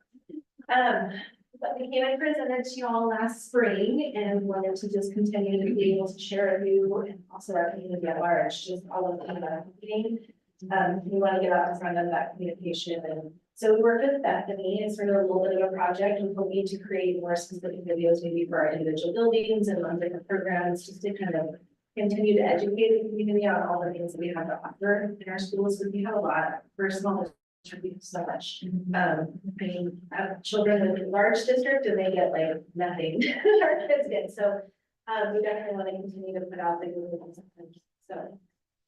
But we came and presented to you all last spring and wanted to just continue to be able to share with you and also our community at large, just all of the meeting. We want to get out in front of that communication, and so we worked with Bethany and sort of a little bit of a project. We're hoping to create more specific videos maybe for our individual buildings and on different programs, just to kind of continue to educate the community on all the things that we have to offer in our schools. We have a lot for small district, we have so much. I mean, I have children in a large district and they get like nothing, our kids get, so we definitely want to continue to put out the good ones. So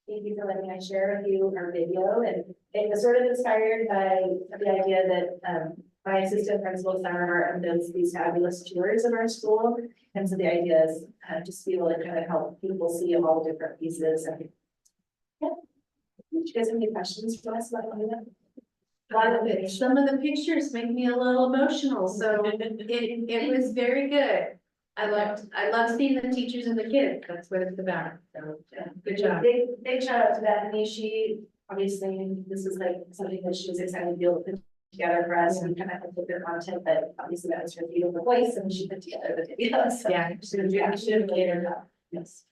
thank you for letting me share with you our video, and it was sort of inspired by the idea that my assistant principal, Sarah Martin, does these fabulous tours of our school. And so the idea is just to be able to kind of help people see all the different pieces. And yeah, do you guys have any questions for us about that? Some of the pictures make me a little emotional, so it was very good. I love seeing the teachers and the kids, that's what it's about, so, yeah, good job. Big shout out to Bethany. She obviously, this is like something that she was excited to be able to put together for us and kind of help with their content, but obviously that was her beautiful voice and she put together the video. So Yeah, she should have later. Yes.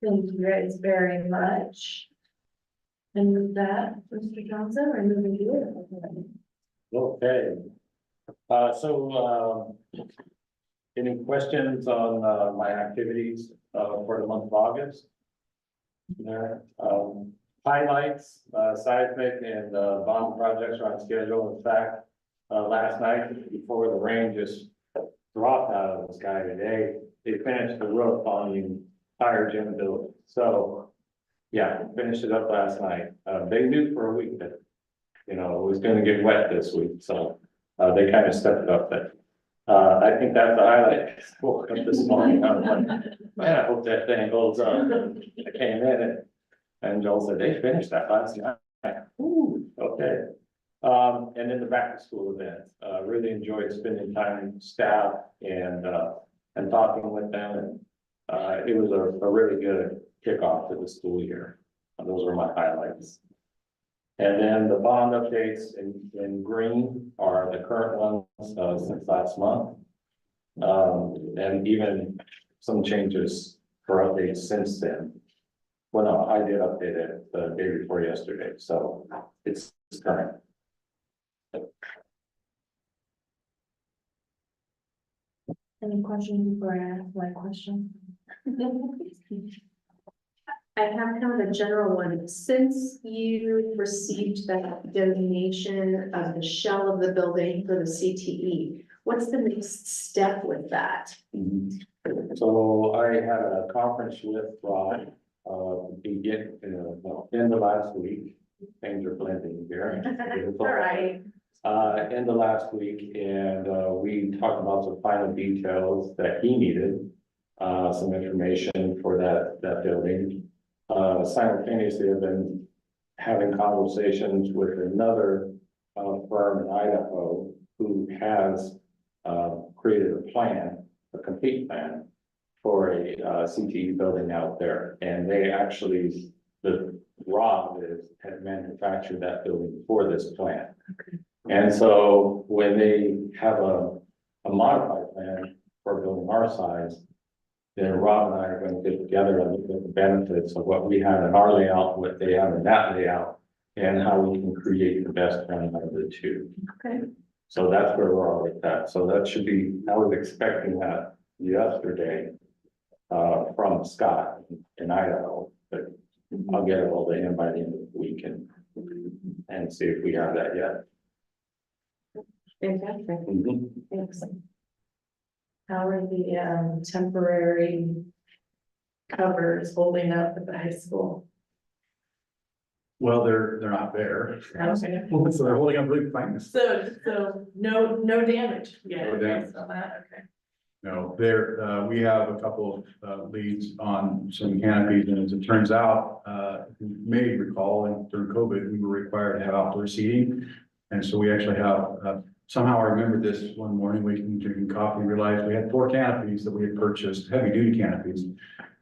thank you guys very much. And with that, Mr. Johnson, we're moving to it. Okay. Any questions on, my activities, for the month of August? There, highlights, seismic and, bond projects are on schedule. In fact, last night before the rain just dropped out of the sky today, they finished the roof on the entire gym building. So, yeah, finished it up last night. They knew for a week that, it was gonna get wet this week, so, they kind of stepped it up that. I think that's the highlight. I woke up this morning, I was like, man, I hope that thing holds up. And I came in and Joel said, they finished that last night. Ooh, okay. And then the back to school event, really enjoyed spending time with staff and talking with them. And it was a really good kickoff to the school year. Those were my highlights. And then the bond updates in green are the current ones since last month. And even some changes for updates since then. Well, no, I did update it the day before yesterday, so it's current. Any questions before I ask my question? I have kind of a general one. Since you received that donation of the shell of the building for the CTE, what's the next step with that? So I had a conference with Rod, end of last week. Things are blending here. All right. End of last week, and we talked about some final details that he needed, some information for that building. Simultaneously, I've been having conversations with another firm in Idaho who has created a plan, a complete plan for a CTE building out there. And they actually, Rob had manufactured that building for this plan. Okay. And so when they have a modified plan for a building our size, then Rob and I are going to get together and look at the benefits of what we have in our layout, what they have in that layout, and how we can create the best plan out of the two. Okay. So that's where we're all with that. So that should be, I was expecting that yesterday from Scott in Idaho, but I'll get it all to him by the end of the week and see if we have that yet. Fantastic. Thanks. How are the temporary covers holding up at the high school? Well, they're not there. Okay. So they're holding up really fine. So no damage. Yeah. No damage. On that, okay. No, we have a couple of leads on some canopies, and as it turns out, you may recall, during COVID, we were required to have outdoor seating. And so we actually have, somehow I remembered this one morning, we can drinking coffee, realized we had 4 canopies that we had purchased, heavy duty canopies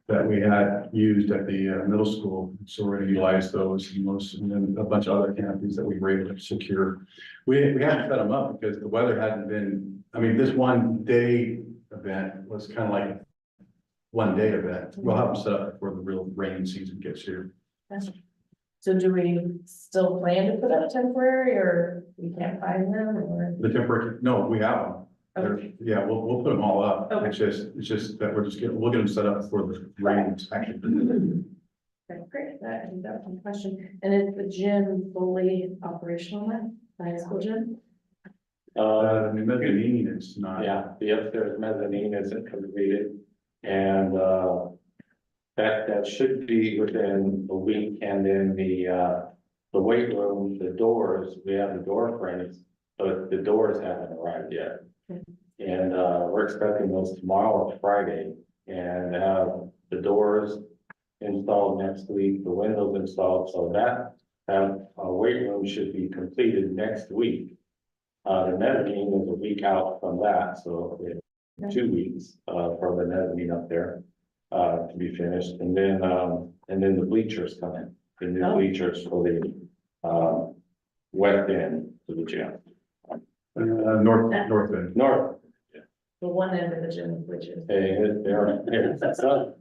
that we had used at the middle school. So we're gonna utilize those and then a bunch of other canopies that we were able to secure. We haven't set them up because the weather hadn't been, I mean, this one day event was kind of like a 1 day event. We'll have them set up before the real rain season gets here. So do we still plan to put up temporary, or we can't find them, or? The temporary, no, we have them. Okay. Yeah, we'll put them all up. Okay. It's just that we'll get them set up before the rain actually. Okay, great, that, I think that was my question, and is the gym fully operational now, the high school gym? The mezzanine is not. Yeah, the upstairs mezzanine isn't completed, and, that should be within a week, and then the weight room, the doors, we have the door frames, but the doors haven't arrived yet. And, we're expecting those tomorrow or Friday, and have the doors installed next week, the windows installed, so that, weight room should be completed next week. The mezzanine is a week out from that, so we have 2 weeks, for the mezzanine up there, to be finished, and then the bleachers come in, the new Oh. bleachers for the, west end of the gym. North end. North, The one end of the gym, which is. there,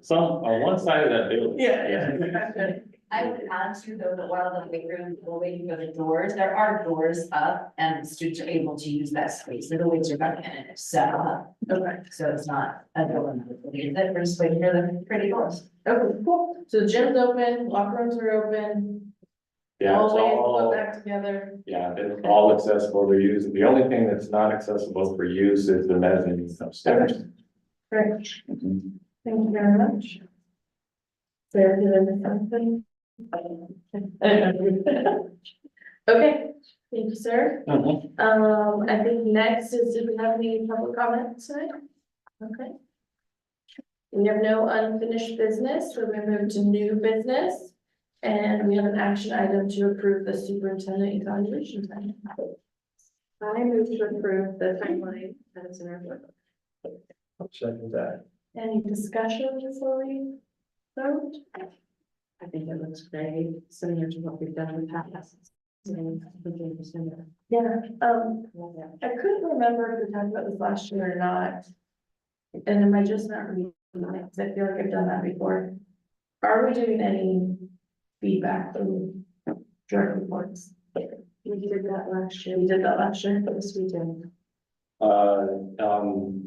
some, on one side of that building. Yeah. I would add to though, that while the weight room, we're waiting for the doors, there are doors up and students are able to use that space, the weights are back in it, so. Okay, So it's not a building, that we're just waiting for the pretty doors. okay, cool, so the gym's open, locker rooms are open, Yeah, it's all ways to all, put back together. yeah, it's all accessible for use. The only thing that's not accessible for use is the mezzanine upstairs. Great, thank you very much. Sarah, did I miss something? Okay, thank you, sir. I think next is, do we have any public comments tonight? Okay. We have no unfinished business, so we're gonna move to new business. And we have an action item to approve the superintendent evaluation time. I move to approve the timeline as in our book. Second that. Any discussion before we vote? I think it looks great, similar to what we've done in the past. Yeah, I couldn't remember if we talked about this last year or not. And am I just not reading it? 'Cause I feel like I've done that before. Are we doing any feedback from direct reports? We did that last year. We did that last year. Yes, we did.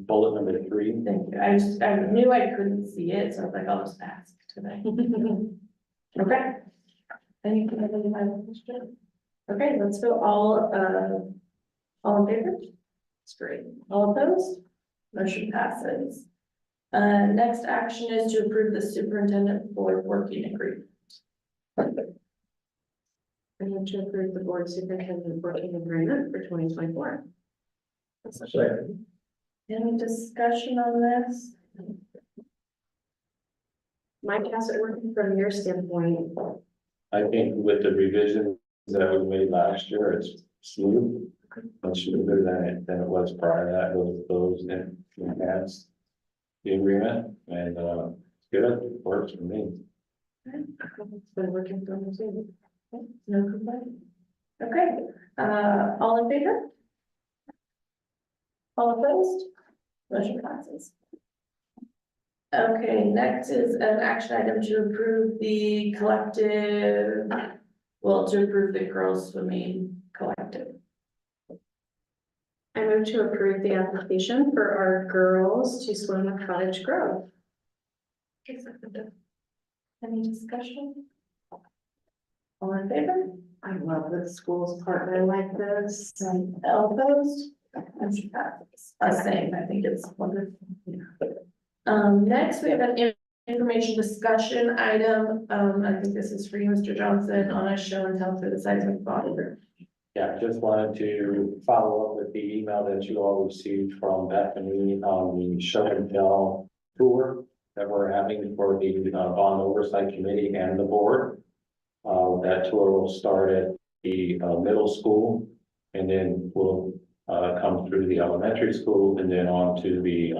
Bullet number 3. Thank you. I knew I couldn't see it, so I was like, I'll just ask today. Okay. Anything other than my question? Okay, let's go all in favor? That's great. All opposed? Motion passes. Next action is to approve the superintendent board working agreement. I move to approve the board superintendent working agreement for 2024. Second. Any discussion on this? Mike, how's it working from your standpoint? I think with the revisions that we made last year, it's smooth. Much smoother than it was prior to that, those and enhanced the agreement, and, good, works for me. It's been working for me too. No complaint. Okay, all in favor? All opposed? Motion passes. Okay, next is an action item to approve the collective, to approve the girls swimming collective. I move to approve the application for our girls to swim at Cottage Grove. Any discussion? All in favor? I love that schools partner like this. All opposed? Motion passes. Same, I think it's wonderful. Next, we have an information discussion item. I think this is for you, Mr. Johnson, on a show and tell for the seismic monitor. Yeah, just wanted to follow up with the email that you all received from Bethany on the show and tell tour that we're having for the bond oversight committee and the board. That tour will start at the middle school and then will come through the elementary school and then on to the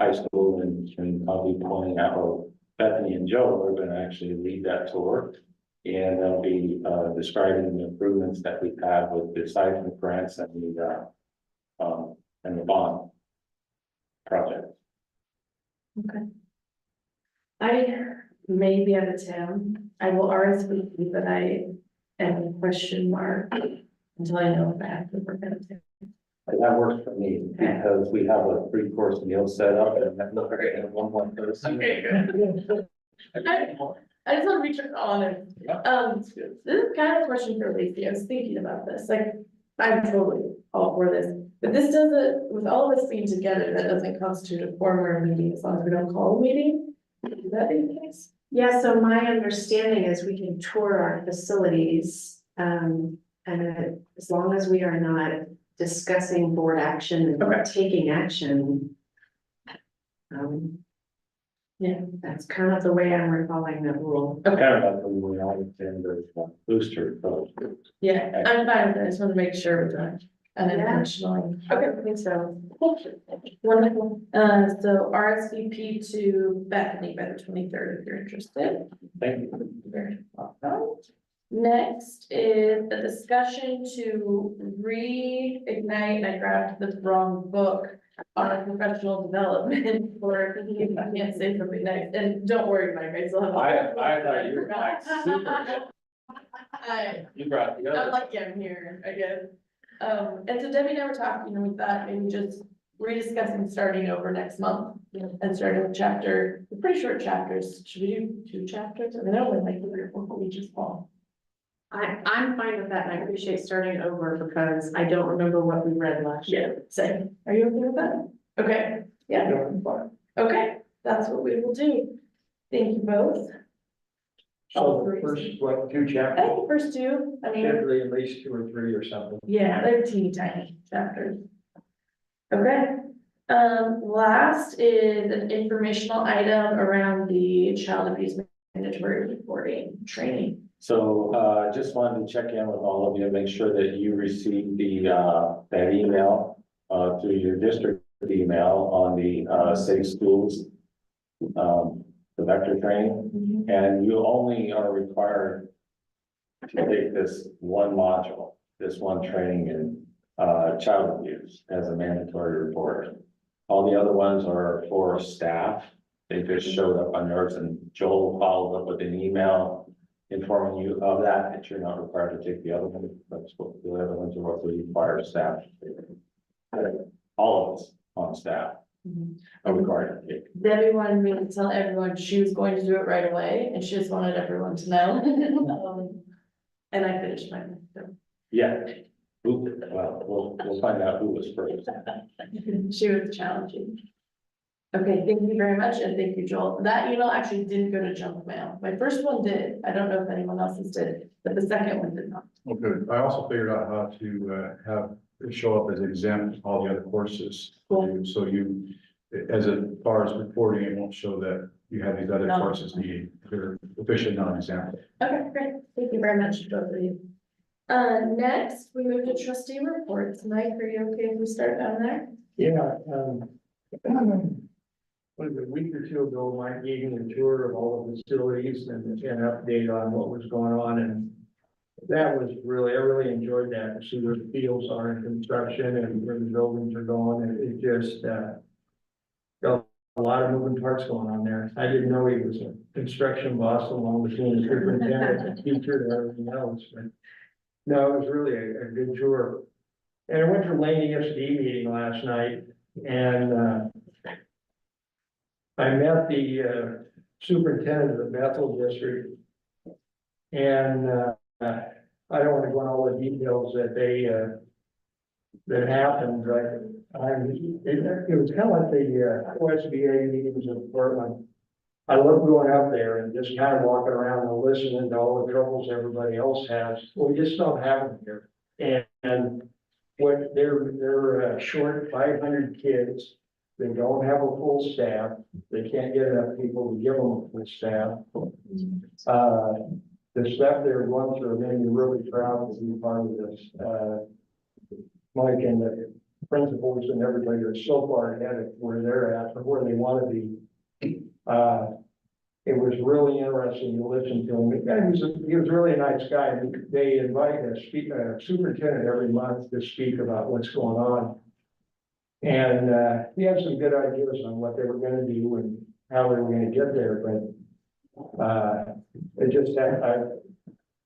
high school, and I'll be pointing out, well, Bethany and Joe are gonna actually lead that tour. And they'll be describing the improvements that we've had with the seismic grants and the bond project. I may be out of town. I will RSVP, but I am a question mark until I know if I have to work out of town. And that works for me because we have a 3-course meal set up and that's not very one more person. Okay, good. I just want to be honest. This is kind of a question for Lacey. I was thinking about this, like, I'm totally all for this. But this doesn't, with all of us being together, that doesn't constitute a quorum or a meeting as long as we don't call a meeting. Is that the case? Yeah, so my understanding is we can tour our facilities, and as long as we are not discussing board action Okay. and taking action. Yeah, that's kind of the way I'm recalling the rule. Kind of like when we all attend the booster. So Yeah, I'm fine with it. I just want to make sure we're doing it unintentionally. Okay, I think so. Wonderful. So RSVP to Bethany by the 23rd if you're interested. thank you. Very welcome. Next is a discussion to reignite, I grabbed the wrong book on professional development for, if I can't say something nice, and don't worry, Mike, I still have. I thought you were like super. You brought the I'm other. lucky I'm here, I guess. And so Debbie and I were talking, and we thought maybe just rediscussing starting over next month and starting with chapter, pretty short chapters. Should we do 2 chapters? I know we're like 3 or 4 pages long. I'm fine with that, and I appreciate starting over because I don't remember what we read last year. Same. Are you okay with that? Okay, yeah. Okay, that's what we will do. Thank you both. So the first, what, 2 I chapters, think the first 2, I mean, typically at least 2 or 3 or something. yeah, they're teeny tiny chapters. Okay, last is an informational item around the child abuse mandatory reporting training. So, just wanted to check in with all of you, make sure that you received that email, through your district email on the, Safe Schools, the vector training, and you only are required to take this one module, this one training in, child abuse as a mandatory report. All the other ones are for staff. They just showed up on yours, and Joel followed up with an email informing you of that you're not required to take the other one, but the other ones are what we require staff. All of us on staff are required to take. Debbie wanted me to tell everyone she was going to do it right away, and she just wanted everyone to know. And I finished mine. So. Yeah. Well, we'll find out who was first. She was challenging. Okay, thank you very much, and thank you, Joel. That email actually didn't go to junk mail. My first one did. I don't know if anyone else's did, but the second one did not. Oh, good. I also figured out how to have it show up as exempt all the other courses. Cool. So you, as far as reporting, it won't show that you have these other No. courses needed. They're officially non-exempt. Okay, great. Thank you very much, both of you. Next, we move to trustee reports. Mike, are you okay if we start down there? Yeah, was it a week or 2 ago, Mike gave me a tour of all the facilities and an update on what was going on, and that was really, I really enjoyed that, to see where the fields are in construction and where the buildings are going, and it just, got a lot of moving parts going on there. I didn't know he was a construction boss along with being a superintendent and teacher and everything else, but no, it was really a good tour. And I went to Lane ESD meeting last night, and, I met the superintendent of the Bethel district. And I don't want to go into all the details that that happened, but it was kind of like the OSBA meetings in Portland. I love going up there and just kind of walking around and listening to all the troubles everybody else has. We just don't have them here. And what they're short 500 kids. They don't have a full staff. They can't get enough people to give them a full staff. The staff they're going through, made me really proud to be part of this. Mike and the principals and everybody are so far ahead of where they're at, or where they want to be. It was really interesting to listen to him. And he was really a nice guy. And they invite a superintendent every month to speak about what's going on. And he had some good ideas on what they were going to do and how they were going to get there. But it just I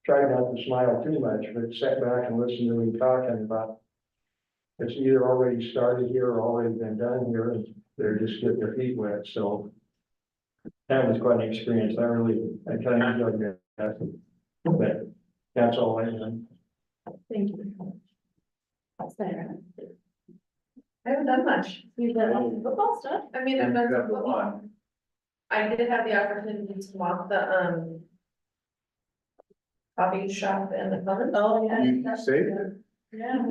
tried not to smile too much, but sat back and listened to him talking about it's either already started here or already been done here, and they're just getting their feet wet. So that was quite an experience. I kind of enjoyed that. But that's all I know. Thank you. Sarah. I haven't done much. We've done lots of football stuff. I mean, I've done some football. I did have the opportunity to walk the, coffee shop and the commons. Oh, yeah. You saved it. Yeah.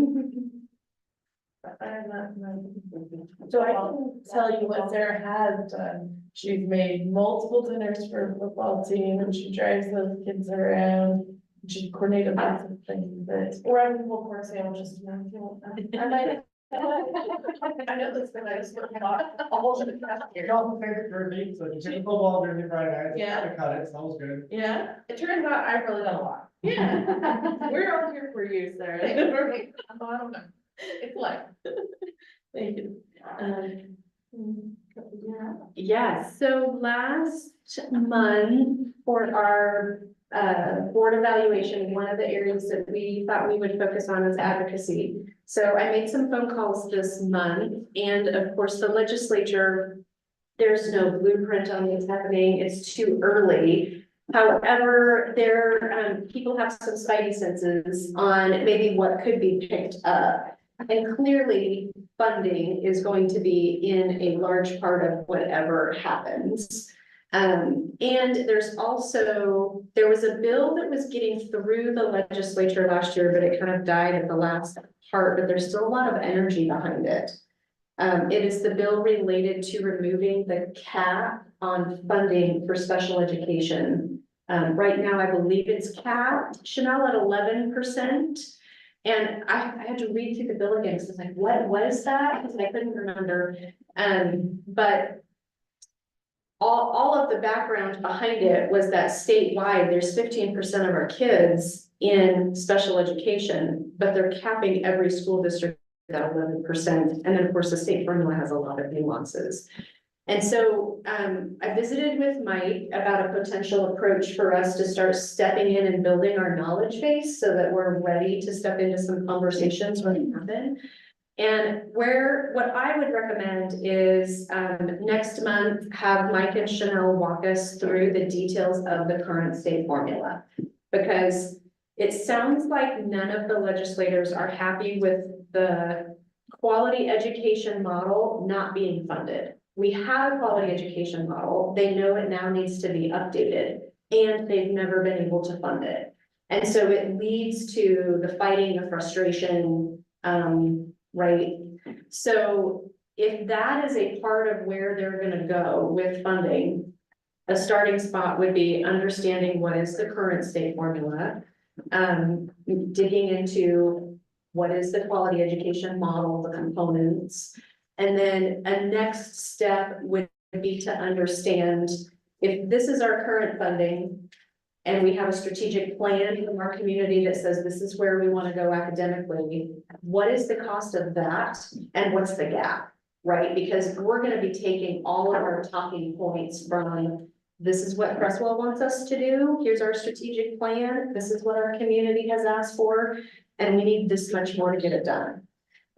I have not, no. So I can tell you what Sarah has done. She's made multiple dinners for a football team and she drives those kids around. She coordinated lots of things, but, or I will pour sandwiches. I might. I know this, but I just want to all of the past year. Y'all favorite jersey, so you took football during Friday night. Yeah. I cut it, so that was good. Yeah, it turns out I've really done a lot. Yeah. We're all here for you, Sarah. I don't know. It's life. Thank you. Yeah, so last month for our board evaluation, one of the areas that we thought we would focus on is advocacy. So I made some phone calls this month, and of course, the legislature, there's no blueprint on what's happening, it's too early. However, people have some spidey senses on maybe what could be picked up. And clearly, funding is going to be in a large part of whatever happens. And there was a bill that was getting through the legislature last year, but it kind of died at the last part, but there's still a lot of energy behind it. It is the bill related to removing the cap on funding for special education. Right now, I believe it's capped, Chanel, at 11%. And I had to read through the bill again, because I was like, what is that? Because I couldn't remember. But all of the background behind it was that statewide, there's 15% of our kids in special education, but they're capping every school district at 11%. And then, of course, the state formula has a lot of nuances. And so I visited with Mike about a potential approach for us to start stepping in and building our knowledge base so that we're ready to step into some conversations when they happen. And what I would recommend is next month, have Mike and Chanel walk us through the details of the current state formula. Because it sounds like none of the legislators are happy with the quality education model not being funded. We have a quality education model. They know it now needs to be updated, and they've never been able to fund it. And so it leads to the fighting, the frustration, right? So if that is a part of where they're going to go with funding, a starting spot would be understanding what is the current state formula, digging into what is the quality education model, the components. And then a next step would be to understand if this is our current funding and we have a strategic plan from our community that says this is where we want to go academically, what is the cost of that and what's the gap, right? Because we're going to be taking all of our talking points from this is what Creswell wants us to do. Here's our strategic plan. This is what our community has asked for, and we need this much more to get it done.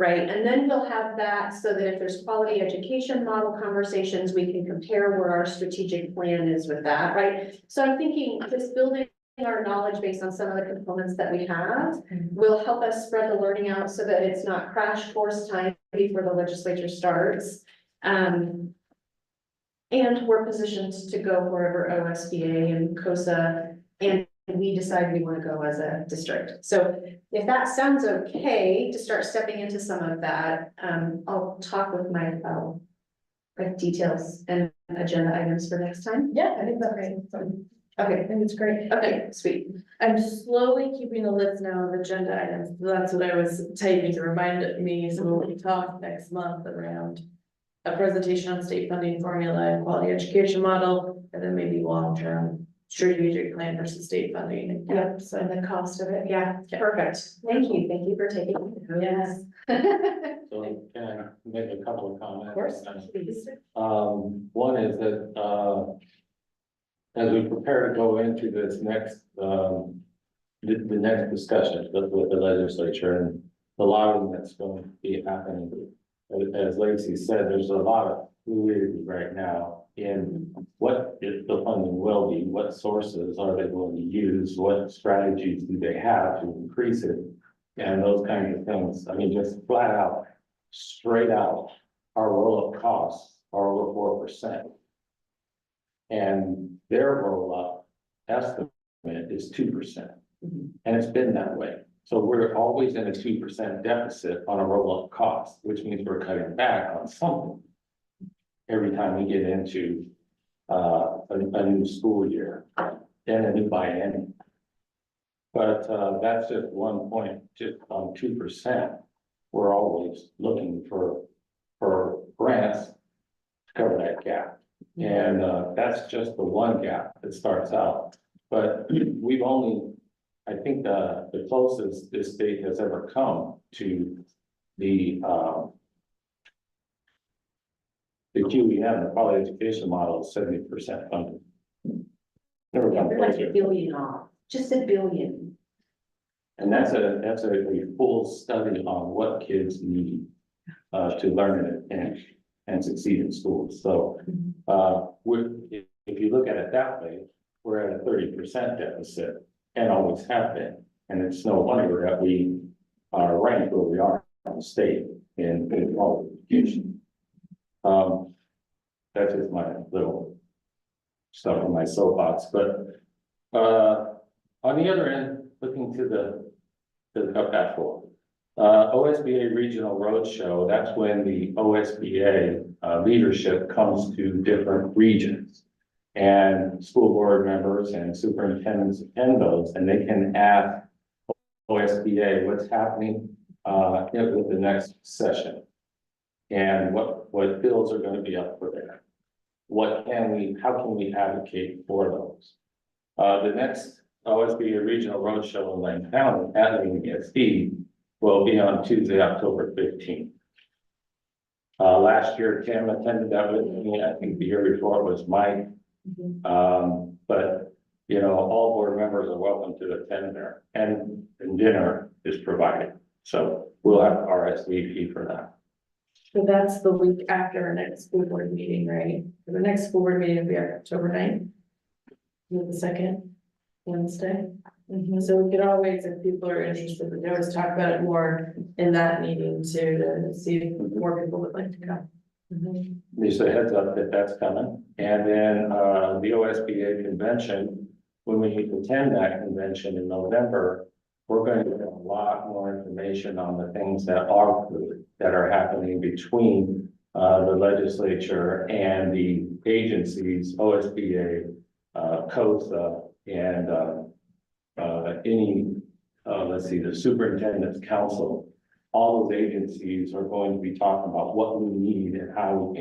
Right, and then we'll have that so that if there's quality education model conversations, we can compare where our strategic plan is with that, right? So I'm thinking just building our knowledge based on some of the components that we have will help us spread the learning out so that it's not crash course time before the legislature starts. And we're positioned to go wherever OSBA and COSA and we decide we want to go as a district. So if that sounds okay to start stepping into some of that, I'll talk with my, like details and agenda items for next time. Yeah, I think that's great. Okay, I think it's great. okay, sweet. I'm slowly keeping a list now of agenda items. That's what I was typing to remind me, so when we talk next month around a presentation on state funding formula and quality education model, and then maybe long-term strategic plan versus state funding. Yeah, So, and the cost of it, yeah, Yeah. perfect. Thank you for taking. it. yes. So can I make a couple of comments? Of course, please. One is that, as we prepare to go into this next, the next discussion with the legislature and the lobbying that's going to be happening. As Lacey said, there's a lot of fluidity right now in what the funding will be, what sources are they going to use, what strategies do they have to increase it, and those kinds of things. I mean, just flat out, straight out, our roll-up costs are over 4%. And their roll-up estimate is 2%. And it's been that way. So we're always in a 2% deficit on a roll-up cost, which means we're cutting back on something every time we get into a new school year and a new biennium. But that's just 1 point, just on 2%. We're always looking for grants to cover that gap. And that's just the one gap that starts out. But we've only, I think the closest this state has ever come to the QEM, the quality education model, is 70% funded. Never come We're like closer. $1 billion off, just $1 billion. And that's a full study on what kids need to learn and succeed in school. So if you look at it that way, we're at a 30% deficit and always have been. And it's no wonder that we are ranked where we are in the state in quality education. That's just my little stuff on my soapbox, but on the other end, looking to the up that for OSBA Regional Roadshow, that's when the OSBA leadership comes to different regions. And school board members and superintendents attend those, and they can ask OSBA what's happening with the next session. And what bills are going to be up for there. How can we advocate for those? The next OSBA Regional Roadshow in Lane County at the will be on Tuesday, October 15th. Last year, Tim attended that with me. I think the year before it was Mike. But, you know, all board members are welcome to attend there, and dinner is provided. So we'll have RSVP for that. So that's the week after our next school board meeting, right? The next school board meeting will be October 9th. The second Wednesday. So we could always, if people are interested, we can always talk about it more in that meeting too, to see if more people would like to come. Just a heads up that that's coming. And then the OSBA convention, when we attend that convention in November, we're going to get a lot more information on the things that are happening between the legislature and the agencies, OSBA, COSA, and the superintendent's council. All those agencies are going to be talking about what we need and how we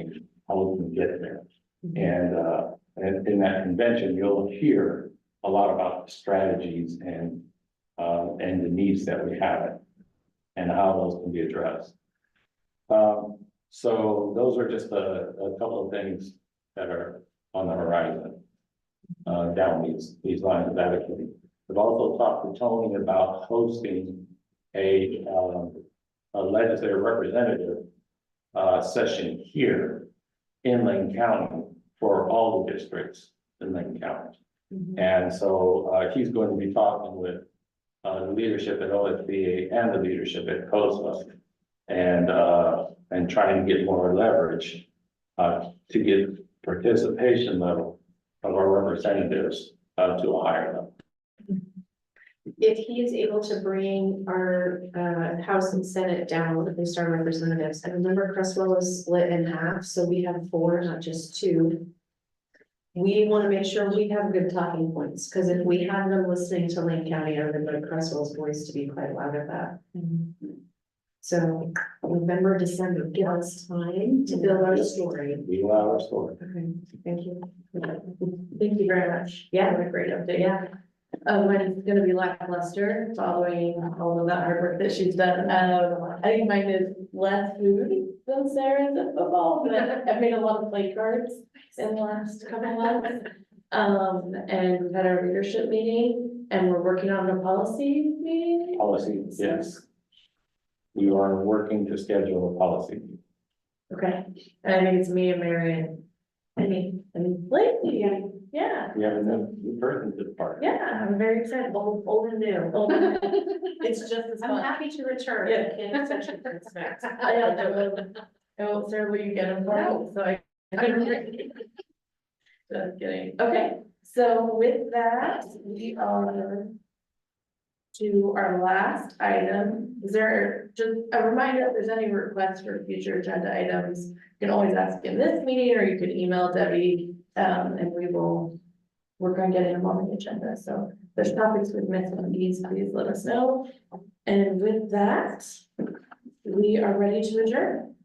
can get there. And in that convention, you'll hear a lot about the strategies and the needs that we have and how those can be addressed. So those are just a couple of things that are on the horizon down these lines of advocacy. We've also talked to Tony about hosting a legislative representative session here in Lane County for all the districts in Lane County. And so he's going to be talking with the leadership at OSBA and the leadership at COSA and trying to get more leverage to get participation level of our representatives to a higher level. if he is able to bring our House and Senate down, at least our representatives, I remember Creswell was split in half, so we have 4, not just 2. We want to make sure we have good talking points, because if we have them listening to Lane County, I remember Creswell's voice to be quite loud at that. So November, December, give us time to build our story. We allow our story. Okay, thank you. Thank you very much. Yeah, what a great update. Yeah. Mine's gonna be lackluster following all of that hard work that she's done. I think mine is less food than Sarah's at football, but I've made a lot of play cards in the last couple months. And we've had our leadership meeting and we're working on the policy meeting. Policy, yes. We are working to schedule a policy. Okay, and I think it's me and Marion. And Blake, yeah. We have a new person to the party. Yeah, I'm very excited, old and new. Old and new. It's just as fun. I'm happy to return. Yeah. Oh, Sarah, will you get them for me? So I. Just kidding. Okay, so with that, we are to our last item. Is there just a reminder, if there's any requests for future agenda items, you can always ask in this meeting, or you can email Debbie, and we will work on getting them on the agenda. So if there's topics we've missed on these, please let us know. And with that, we are ready to adjourn.